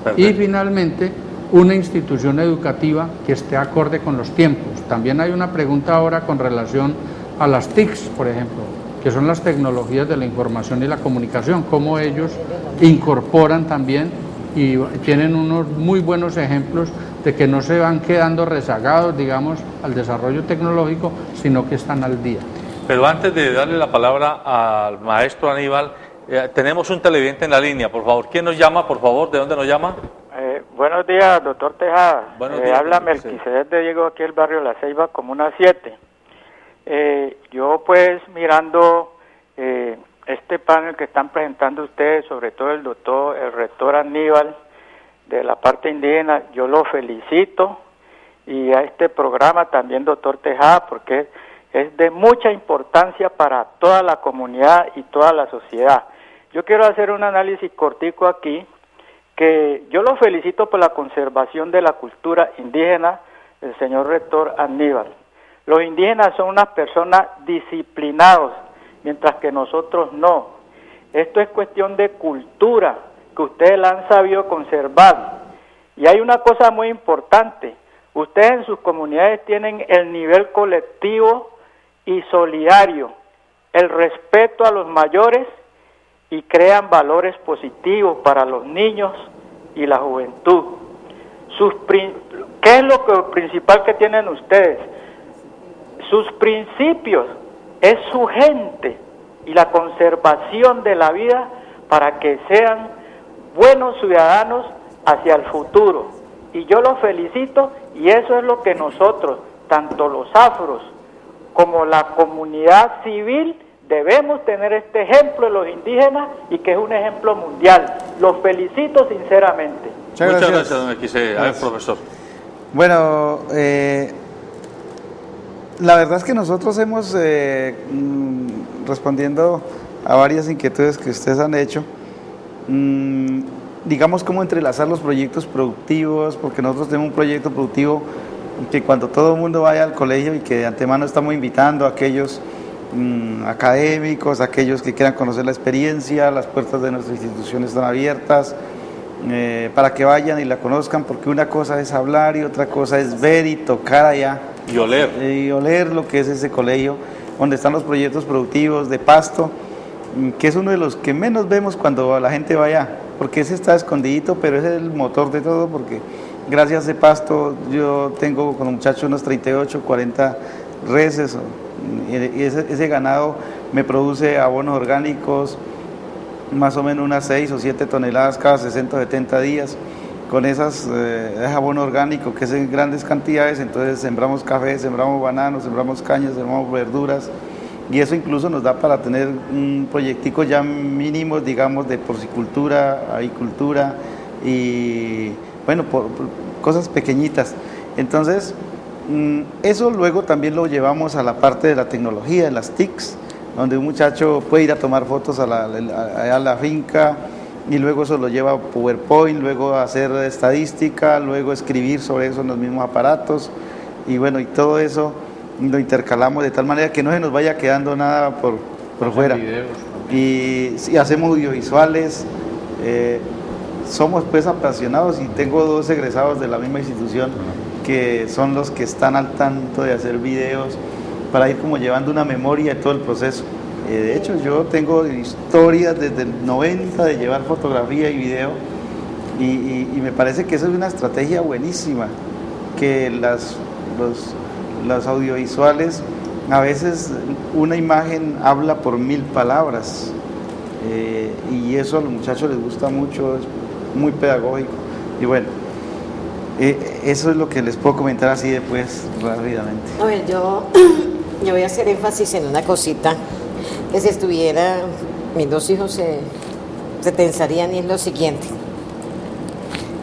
Perfecto. Y finalmente, una institución educativa que esté acorde con los tiempos. También hay una pregunta ahora con relación a las TICs, por ejemplo, que son las tecnologías de la información y la comunicación, cómo ellos incorporan también y tienen unos muy buenos ejemplos de que no se van quedando rezagados, digamos, al desarrollo tecnológico, sino que están al día. Pero antes de darle la palabra al maestro Aníbal, tenemos un televidente en la línea, por favor. ¿Quién nos llama, por favor? ¿De dónde nos llama? Buenos días, doctor Tejada. Buenos días, habla sí. Melquisedec de Diego, aquí el barrio La Ceiba, Comuna 7. Yo pues mirando este panel que están presentando ustedes, sobre todo el rector Aníbal de la parte indígena, yo lo felicito, y a este programa también, doctor Tejada, porque es de mucha importancia para toda la comunidad y toda la sociedad. Yo quiero hacer un análisis cortico aquí, que yo lo felicito por la conservación de la cultura indígena del señor rector Aníbal. Los indígenas son unas personas disciplinados, mientras que nosotros no. Esto es cuestión de cultura, que ustedes la han sabido conservar. Y hay una cosa muy importante, ustedes en sus comunidades tienen el nivel colectivo y solidario, el respeto a los mayores, y crean valores positivos para los niños y la juventud. ¿Qué es lo principal que tienen ustedes? Sus principios es su gente y la conservación de la vida para que sean buenos ciudadanos hacia el futuro. Y yo los felicito, y eso es lo que nosotros, tanto los afros como la comunidad civil, debemos tener este ejemplo de los indígenas, y que es un ejemplo mundial. Los felicito sinceramente. Muchas gracias, don Melquisedec. A ver, profesor. Bueno, la verdad es que nosotros hemos, respondiendo a varias inquietudes que ustedes han hecho, digamos cómo entrelazar los proyectos productivos, porque nosotros tenemos un proyecto productivo que cuando todo el mundo vaya al colegio, y que de antemano estamos invitando a aquellos académicos, aquellos que quieran conocer la experiencia, las puertas de nuestra institución están abiertas para que vayan y la conozcan, porque una cosa es hablar y otra cosa es ver y tocar allá. Y oler. Y oler lo que es ese colegio, donde están los proyectos productivos de pasto, que es uno de los que menos vemos cuando la gente va allá, porque ese está escondidito, pero es el motor de todo, porque gracias a ese pasto yo tengo con los muchachos unos 38, 40 reses, y ese ganado me produce abonos orgánicos, más o menos unas 6 o 7 toneladas cada 60 o 70 días. Con ese abono orgánico, que es en grandes cantidades, entonces sembramos café, sembramos bananos, sembramos cañas, sembramos verduras, y eso incluso nos da para tener un proyectico ya mínimo, digamos, de porcicultura, avicultura, y bueno, por cosas pequeñitas. Entonces, eso luego también lo llevamos a la parte de la tecnología, de las TICs, donde un muchacho puede ir a tomar fotos a la finca, y luego eso lo lleva a PowerPoint, luego a hacer estadística, luego escribir sobre eso en los mismos aparatos, y bueno, y todo eso lo intercalamos de tal manera que no se nos vaya quedando nada por fuera. Y sí, hacemos audiovisuales, somos pues apasionados, y tengo 2 egresados de la misma institución que son los que están al tanto de hacer videos para ir como llevando una memoria de todo el proceso. De hecho, yo tengo historias desde el 90 de llevar fotografía y video, y me parece que eso es una estrategia buenísima, que los audiovisuales, a veces una imagen habla por 1000 palabras, y eso a los muchachos les gusta mucho, es muy pedagógico, y bueno, eso es lo que les puedo comentar así después rápidamente. A ver, yo voy a hacer énfasis en una cosita, que si estuviera, mis 2 hijos se tensarían, y es lo siguiente.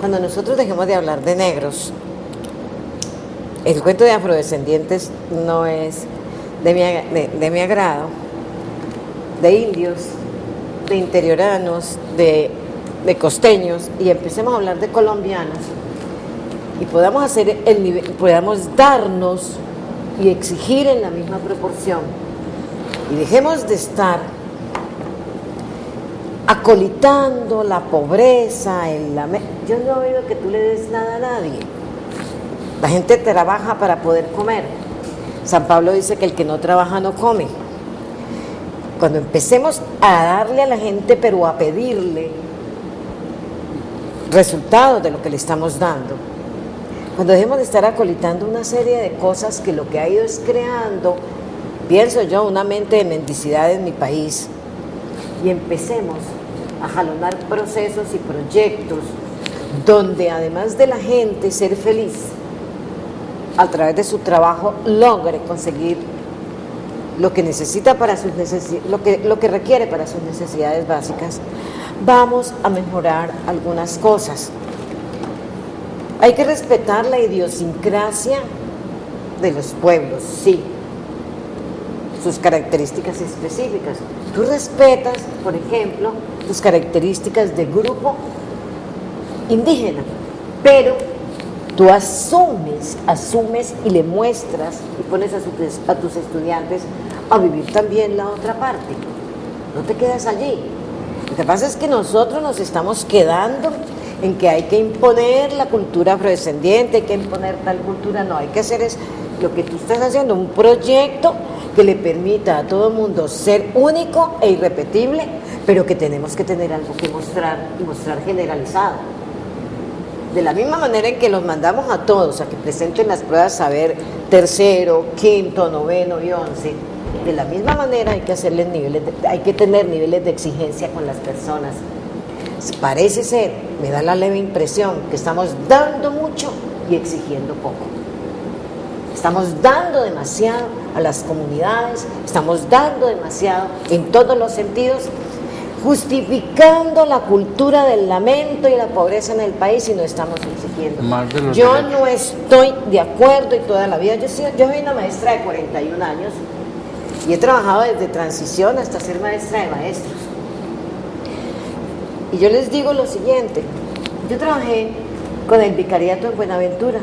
Cuando nosotros dejemos de hablar de negros, el cuento de afrodescendientes no es de mi agrado, de indios, de interioranos, de costeños, y empecemos a hablar de colombianos, y podamos hacer el nivel, podamos darnos y exigir en la misma proporción, y dejemos de estar acolitando la pobreza yo no he oído que tú le des nada a nadie. La gente trabaja para poder comer. San Pablo dice que el que no trabaja no come. Cuando empecemos a darle a la gente, pero a pedirle resultados de lo que le estamos dando, cuando dejemos de estar acolitando una serie de cosas que lo que ha ido es creando, pienso yo, una mente de mendicidad en mi país, y empecemos a jalonar procesos y proyectos donde además de la gente ser feliz a través de su trabajo logre conseguir lo que necesita para sus lo que requiere para sus necesidades básicas, vamos a mejorar algunas cosas. Hay que respetar la idiosincrasia de los pueblos, sí, sus características específicas. Tú respetas, por ejemplo, tus características de grupo indígena, pero tú asumes y le muestras y pones a tus estudiantes a vivir también la otra parte. No te quedas allí. Lo que pasa es que nosotros nos estamos quedando en que hay que imponer la cultura afrodescendiente, hay que imponer tal cultura. No, hay que hacer es lo que tú estás haciendo, un proyecto que le permita a todo el mundo ser único e irrepetible, pero que tenemos que tener algo que mostrar y mostrar generalizado. De la misma manera en que los mandamos a todos a que presenten las pruebas saber tercero, quinto, noveno y 11, de la misma manera hay que hacerles hay que tener niveles de exigencia con las personas. Parece ser, me da la leve impresión, que estamos dando mucho y exigiendo poco. Estamos dando demasiado a las comunidades, estamos dando demasiado en todos los sentidos, justificando la cultura del lamento y la pobreza en el país y no estamos exigiendo. Yo no estoy de acuerdo y toda la vida, yo soy una maestra de 41 años y he trabajado desde transición hasta ser maestra de maestros. Y yo les digo lo siguiente, yo trabajé con el vicariato en Buenaventura,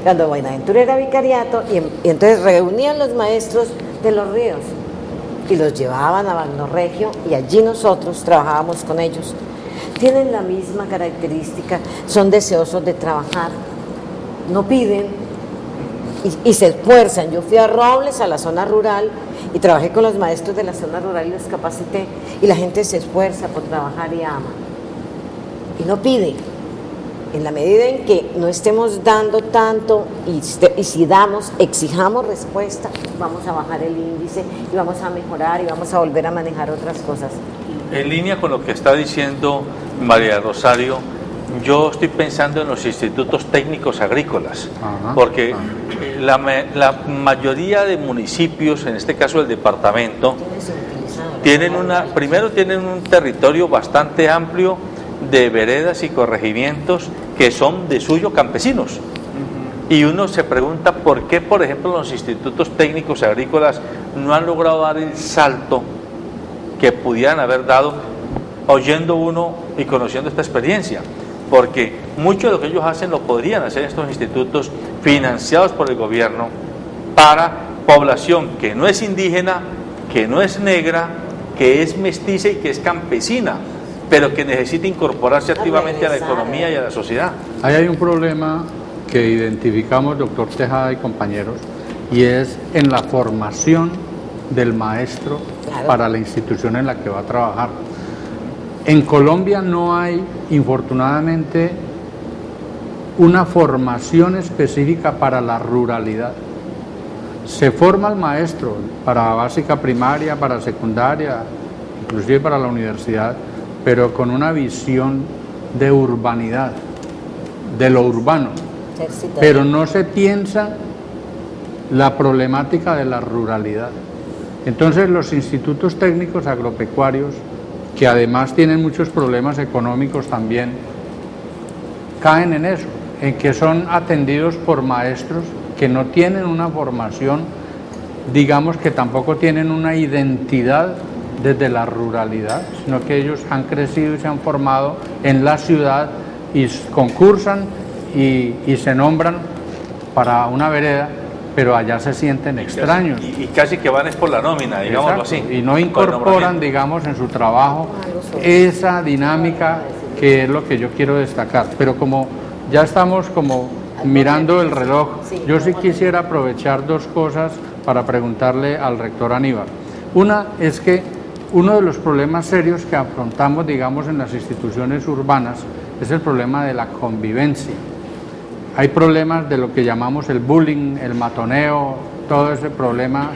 cuando Buenaventura era vicariato, y entonces reunían los maestros de Los Ríos y los llevaban a Magnoregio y allí nosotros trabajábamos con ellos. Tienen la misma característica, son deseosos de trabajar, no piden y se esfuerzan. Yo fui a Robles, a la zona rural, y trabajé con los maestros de la zona rural y los capacité, y la gente se esfuerza por trabajar y ama y no pide. En la medida en que no estemos dando tanto y si damos, exijamos respuesta, vamos a bajar el índice y vamos a mejorar y vamos a volver a manejar otras cosas. En línea con lo que está diciendo María Rosario, yo estoy pensando en los institutos técnicos agrícolas, porque la mayoría de municipios, en este caso el departamento, tienen un territorio bastante amplio de veredas y corregimientos que son de suyo campesinos. Y uno se pregunta por qué, por ejemplo, los institutos técnicos agrícolas no han logrado dar el salto que pudieran haber dado oyendo uno y conociendo esta experiencia, porque mucho de lo que ellos hacen lo podrían hacer estos institutos financiados por el gobierno para población que no es indígena, que no es negra, que es mestiza y que es campesina, pero que necesita incorporarse activamente a la economía y a la sociedad. Ahí hay un problema que identificamos, doctor Tejada y compañeros, y es en la formación del maestro para la institución en la que va a trabajar. En Colombia no hay, infortunadamente, una formación específica para la ruralidad. Se forma el maestro para básica primaria, para secundaria, inclusive para la universidad, pero con una visión de urbanidad, de lo urbano, pero no se piensa la problemática de la ruralidad. Entonces los institutos técnicos agropecuarios, que además tienen muchos problemas económicos también, caen en eso, en que son atendidos por maestros que no tienen una formación, digamos que tampoco tienen una identidad desde la ruralidad, sino que ellos han crecido y se han formado en la ciudad y concursan y se nombran para una vereda, pero allá se sienten extraños. Y casi que van es por la nómina, digámoslo así. Y no incorporan, digamos, en su trabajo esa dinámica que es lo que yo quiero destacar. Pero como ya estamos como mirando el reloj, yo sí quisiera aprovechar dos cosas para preguntarle al rector Aníbal. Una es que uno de los problemas serios que afrontamos, digamos, en las instituciones urbanas es el problema de la convivencia. hay problemas de lo que llamamos el bullying, el matoneo, todo ese problema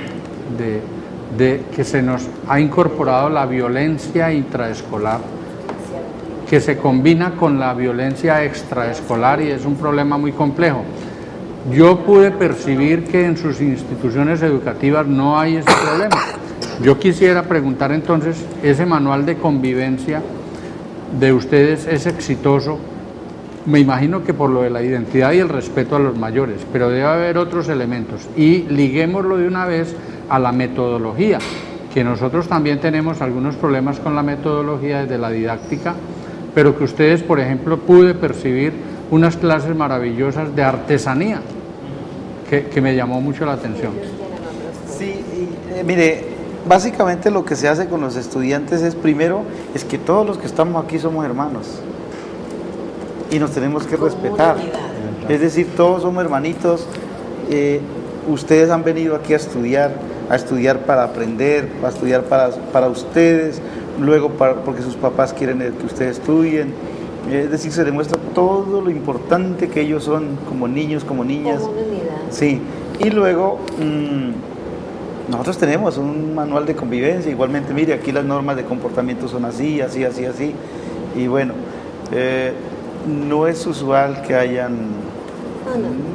de que se nos ha incorporado la violencia intraescolar, que se combina con la violencia extraescolar y es un problema muy complejo. Yo pude percibir que en sus instituciones educativas no hay ese problema. Yo quisiera preguntar entonces, ¿ese manual de convivencia de ustedes es exitoso? Me imagino que por lo de la identidad y el respeto a los mayores, pero debe haber otros elementos. Y liguémoslo de una vez a la metodología, que nosotros también tenemos algunos problemas con la metodología desde la didáctica, pero que ustedes, por ejemplo, pude percibir unas clases maravillosas de artesanía, que me llamó mucho la atención. Sí, mire, básicamente lo que se hace con los estudiantes es, primero, es que todos los que estamos aquí somos hermanos y nos tenemos que respetar. Es decir, todos somos hermanitos. Ustedes han venido aquí a estudiar para aprender, a estudiar para ustedes, luego porque sus papás quieren que ustedes estudien. Es decir, se demuestra todo lo importante que ellos son como niños, como niñas. Como unidad. Sí, y luego nosotros tenemos un manual de convivencia, igualmente, mire, aquí las normas de comportamiento son así, así, así, así, y bueno, no es usual que hayan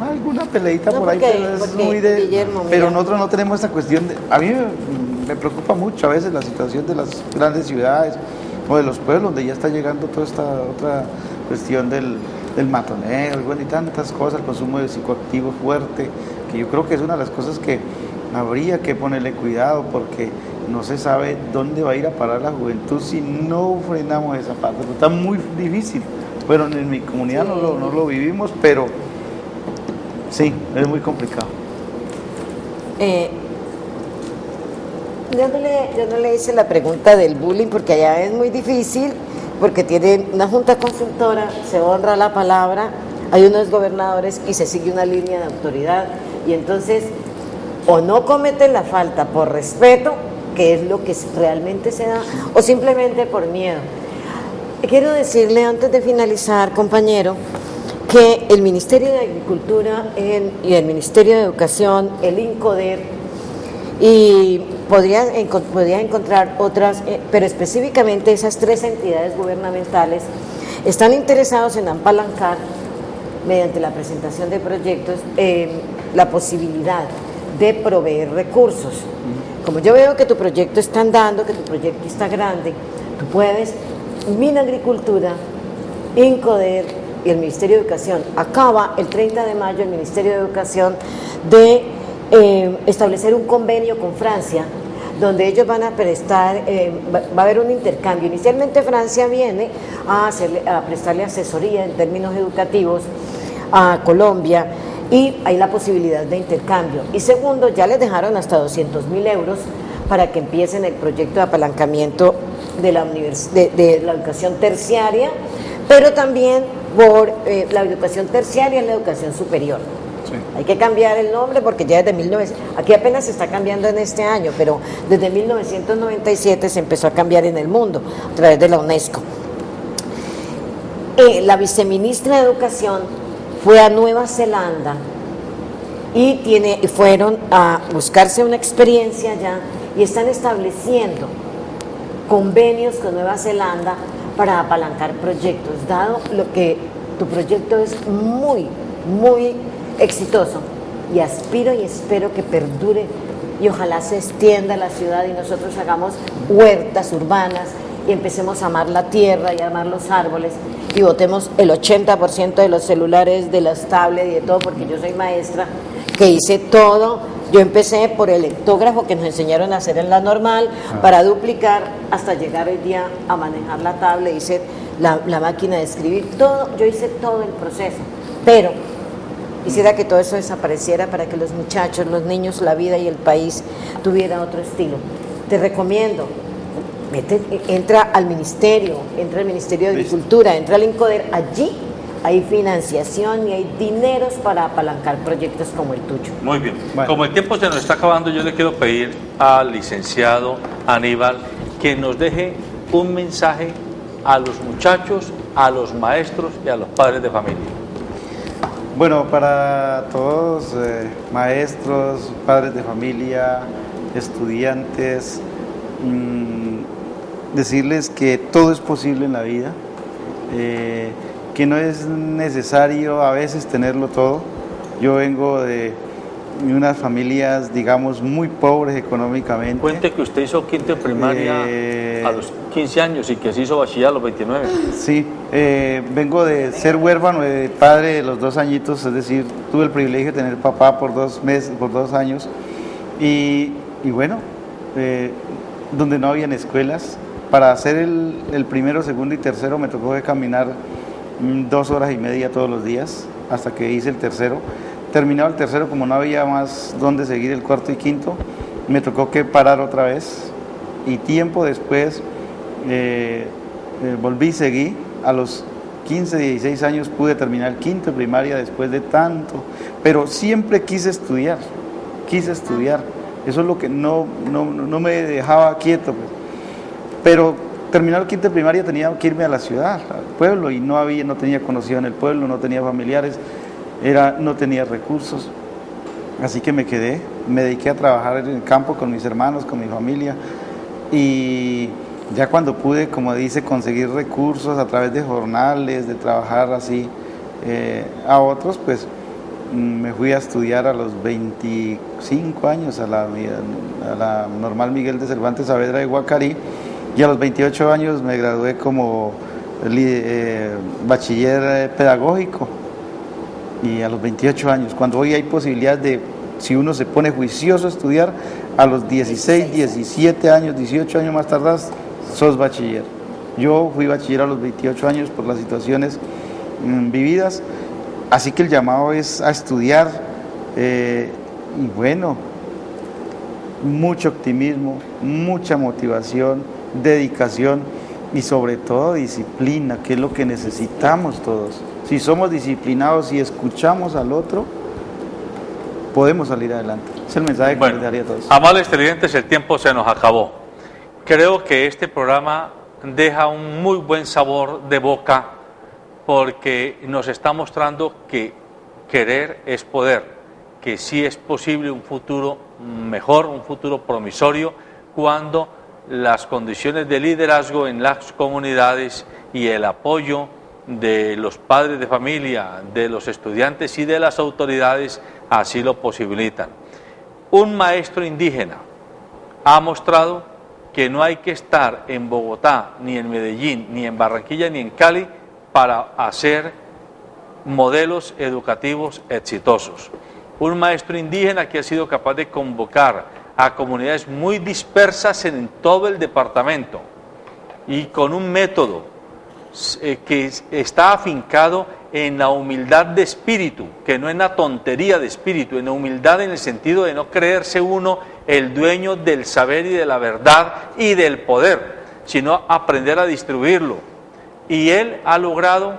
alguna peleita por ahí, pero es muy de... Guillermo, pero nosotros no tenemos esta cuestión a mí me preocupa mucho a veces la situación de las grandes ciudades o de los pueblos donde ya está llegando toda esta otra cuestión del matoneo y tantas cosas, el consumo de psicoactivos fuerte, que yo creo que es una de las cosas que habría que ponerle cuidado, porque no se sabe dónde va a ir a parar la juventud si no frenamos esa parte. Pero está muy difícil. Bueno, en mi comunidad no lo vivimos, pero sí, es muy complicado. Yo no le hice la pregunta del bullying porque allá es muy difícil, porque tienen una junta consultora, se honra la palabra, hay unos gobernadores y se sigue una línea de autoridad, y entonces o no cometen la falta por respeto, que es lo que realmente se da, o simplemente por miedo. Quiero decirle antes de finalizar, compañero, que el Ministerio de Agricultura y el Ministerio de Educación, el INCODER, y podría encontrar otras, pero específicamente esas tres entidades gubernamentales están interesados en apalancar, mediante la presentación de proyectos, la posibilidad de proveer recursos. Como yo veo que tu proyecto está andando, que tu proyecto está grande, tú puedes, Minagricultura, INCODER y el Ministerio de Educación, acaba el 30 de mayo el Ministerio de Educación de establecer un convenio con Francia, donde ellos van a prestar, va a haber un intercambio. Inicialmente Francia viene a prestarle asesoría en términos educativos a Colombia, y hay la posibilidad de intercambio. Y segundo, ya les dejaron hasta 200.000 euros para que empiecen el proyecto de apalancamiento de la educación terciaria, pero también por la educación terciaria y la educación superior. Sí. Hay que cambiar el nombre porque ya desde 1900, aquí apenas se está cambiando en este año, pero desde 1997 se empezó a cambiar en el mundo a través de la UNESCO. La viceministra de Educación fue a Nueva Zelanda y fueron a buscarse una experiencia allá y están estableciendo convenios con Nueva Zelanda para apalancar proyectos, dado lo que tu proyecto es muy, muy exitoso, y aspiro y espero que perdure y ojalá se extienda a la ciudad y nosotros hagamos huertas urbanas y empecemos a amar la tierra y a amar los árboles y botemos el 80% de los celulares, de las tablets y de todo, porque yo soy maestra, que hice todo. Yo empecé por el lectógrafo que nos enseñaron a hacer en la normal, para duplicar hasta llegar hoy día a manejar la tablet, hice la máquina de escribir, todo, yo hice todo el proceso, pero quisiera que todo eso desapareciera para que los muchachos, los niños, la vida y el país tuviera otro estilo. Te recomiendo, entra al Ministerio de Agricultura, entra al INCODER, allí hay financiación y hay dineros para apalancar proyectos como el tuyo. Muy bien. Bueno. Como el tiempo se nos está acabando, yo le quiero pedir al licenciado Aníbal que nos deje un mensaje a los muchachos, a los maestros y a los padres de familia. Bueno, para todos, maestros, padres de familia, estudiantes, decirles que todo es posible en la vida, que no es necesario a veces tenerlo todo. Yo vengo de unas familias, digamos, muy pobres económicamente. Cuente que usted hizo quinto de primaria a los 15 años y que se hizo bachiller a los 29. Sí, vengo de ser huérfano de padre de los 2 añitos, es decir, tuve el privilegio de tener papá por 2 meses, por 2 años, y bueno, donde no habían escuelas. Para hacer el primero, segundo y tercero me tocó de caminar 2 horas y media todos los días, hasta que hice el tercero. Terminado el tercero, como no había más donde seguir el cuarto y quinto, me tocó que parar otra vez, y tiempo después volví y seguí. A los 15, 16 años pude terminar quinto de primaria después de tanto, pero siempre quise estudiar, eso es lo que no me dejaba quieto, pues. Pero terminar quinto de primaria tenía que irme a la ciudad, al pueblo, y no tenía conocido en el pueblo, no tenía familiares, no tenía recursos, así que me dediqué a trabajar en el campo con mis hermanos, con mi familia, y ya cuando pude, como dice, conseguir recursos a través de jornales, de trabajar así a otros, pues me fui a estudiar a los 25 años a la Normal Miguel de Cervantes Saavedra de Guacarí, y a los 28 años me gradué como bachiller pedagógico. Y a los 28 años, cuando hoy hay posibilidad de, si uno se pone juicioso a estudiar, a los 16, 17 años, 18 años más tarde, sos bachiller. Yo fui bachiller a los 28 años por las situaciones vividas, así que el llamado es a estudiar, y bueno, mucho optimismo, mucha motivación, dedicación y sobre todo disciplina, que es lo que necesitamos todos. Si somos disciplinados y escuchamos al otro, podemos salir adelante. Es el mensaje que les daría a todos. Amables televidentes, el tiempo se nos acabó. Creo que este programa deja un muy buen sabor de boca, porque nos está mostrando que querer es poder, que sí es posible un futuro mejor, un futuro promisorio, cuando las condiciones de liderazgo en las comunidades y el apoyo de los padres de familia, de los estudiantes y de las autoridades así lo posibilitan. Un maestro indígena ha mostrado que no hay que estar en Bogotá, ni en Medellín, ni en Barranquilla, ni en Cali para hacer modelos educativos exitosos. Un maestro indígena que ha sido capaz de convocar a comunidades muy dispersas en todo el departamento y con un método que está afincado en la humildad de espíritu, que no en la tontería de espíritu, en la humildad en el sentido de no creerse uno el dueño del saber y de la verdad y del poder, sino aprender a distribuirlo. Y él ha logrado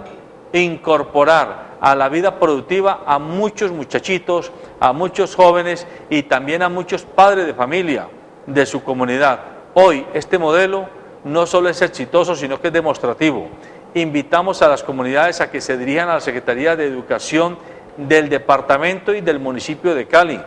incorporar a la vida productiva a muchos muchachitos, a muchos jóvenes y también a muchos padres de familia de su comunidad. Hoy este modelo no solo es exitoso, sino que es demostrativo. Invitamos a las comunidades a que se dirijan a la Secretaría de Educación del departamento y del municipio de Cali.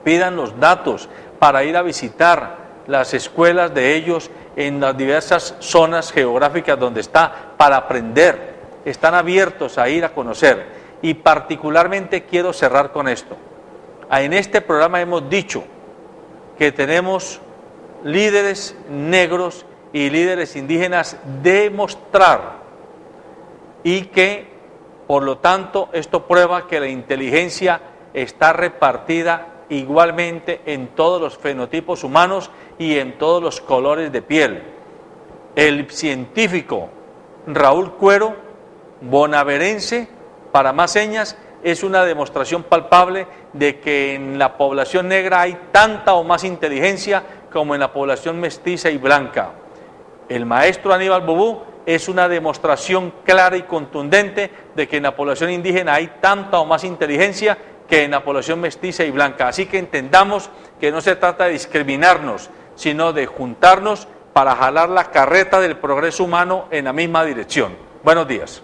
Pidan los datos para ir a visitar las escuelas de ellos en las diversas zonas geográficas donde está, para aprender. Están abiertos a ir a conocer. Y particularmente quiero cerrar con esto. En este programa hemos dicho que tenemos líderes negros y líderes indígenas de mostrar, y que por lo tanto esto prueba que la inteligencia está repartida igualmente en todos los fenotipos humanos y en todos los colores de piel. El científico Raúl Cuero, bonaverense, para más señas, es una demostración palpable de que en la población negra hay tanta o más inteligencia como en la población mestiza y blanca. El maestro Aníbal Bobú es una demostración clara y contundente de que en la población indígena hay tanta o más inteligencia que en la población mestiza y blanca. Así que entendamos que no se trata de discriminarnos, sino de juntarnos para jalar la carreta del progreso humano en la misma dirección. Buenos días.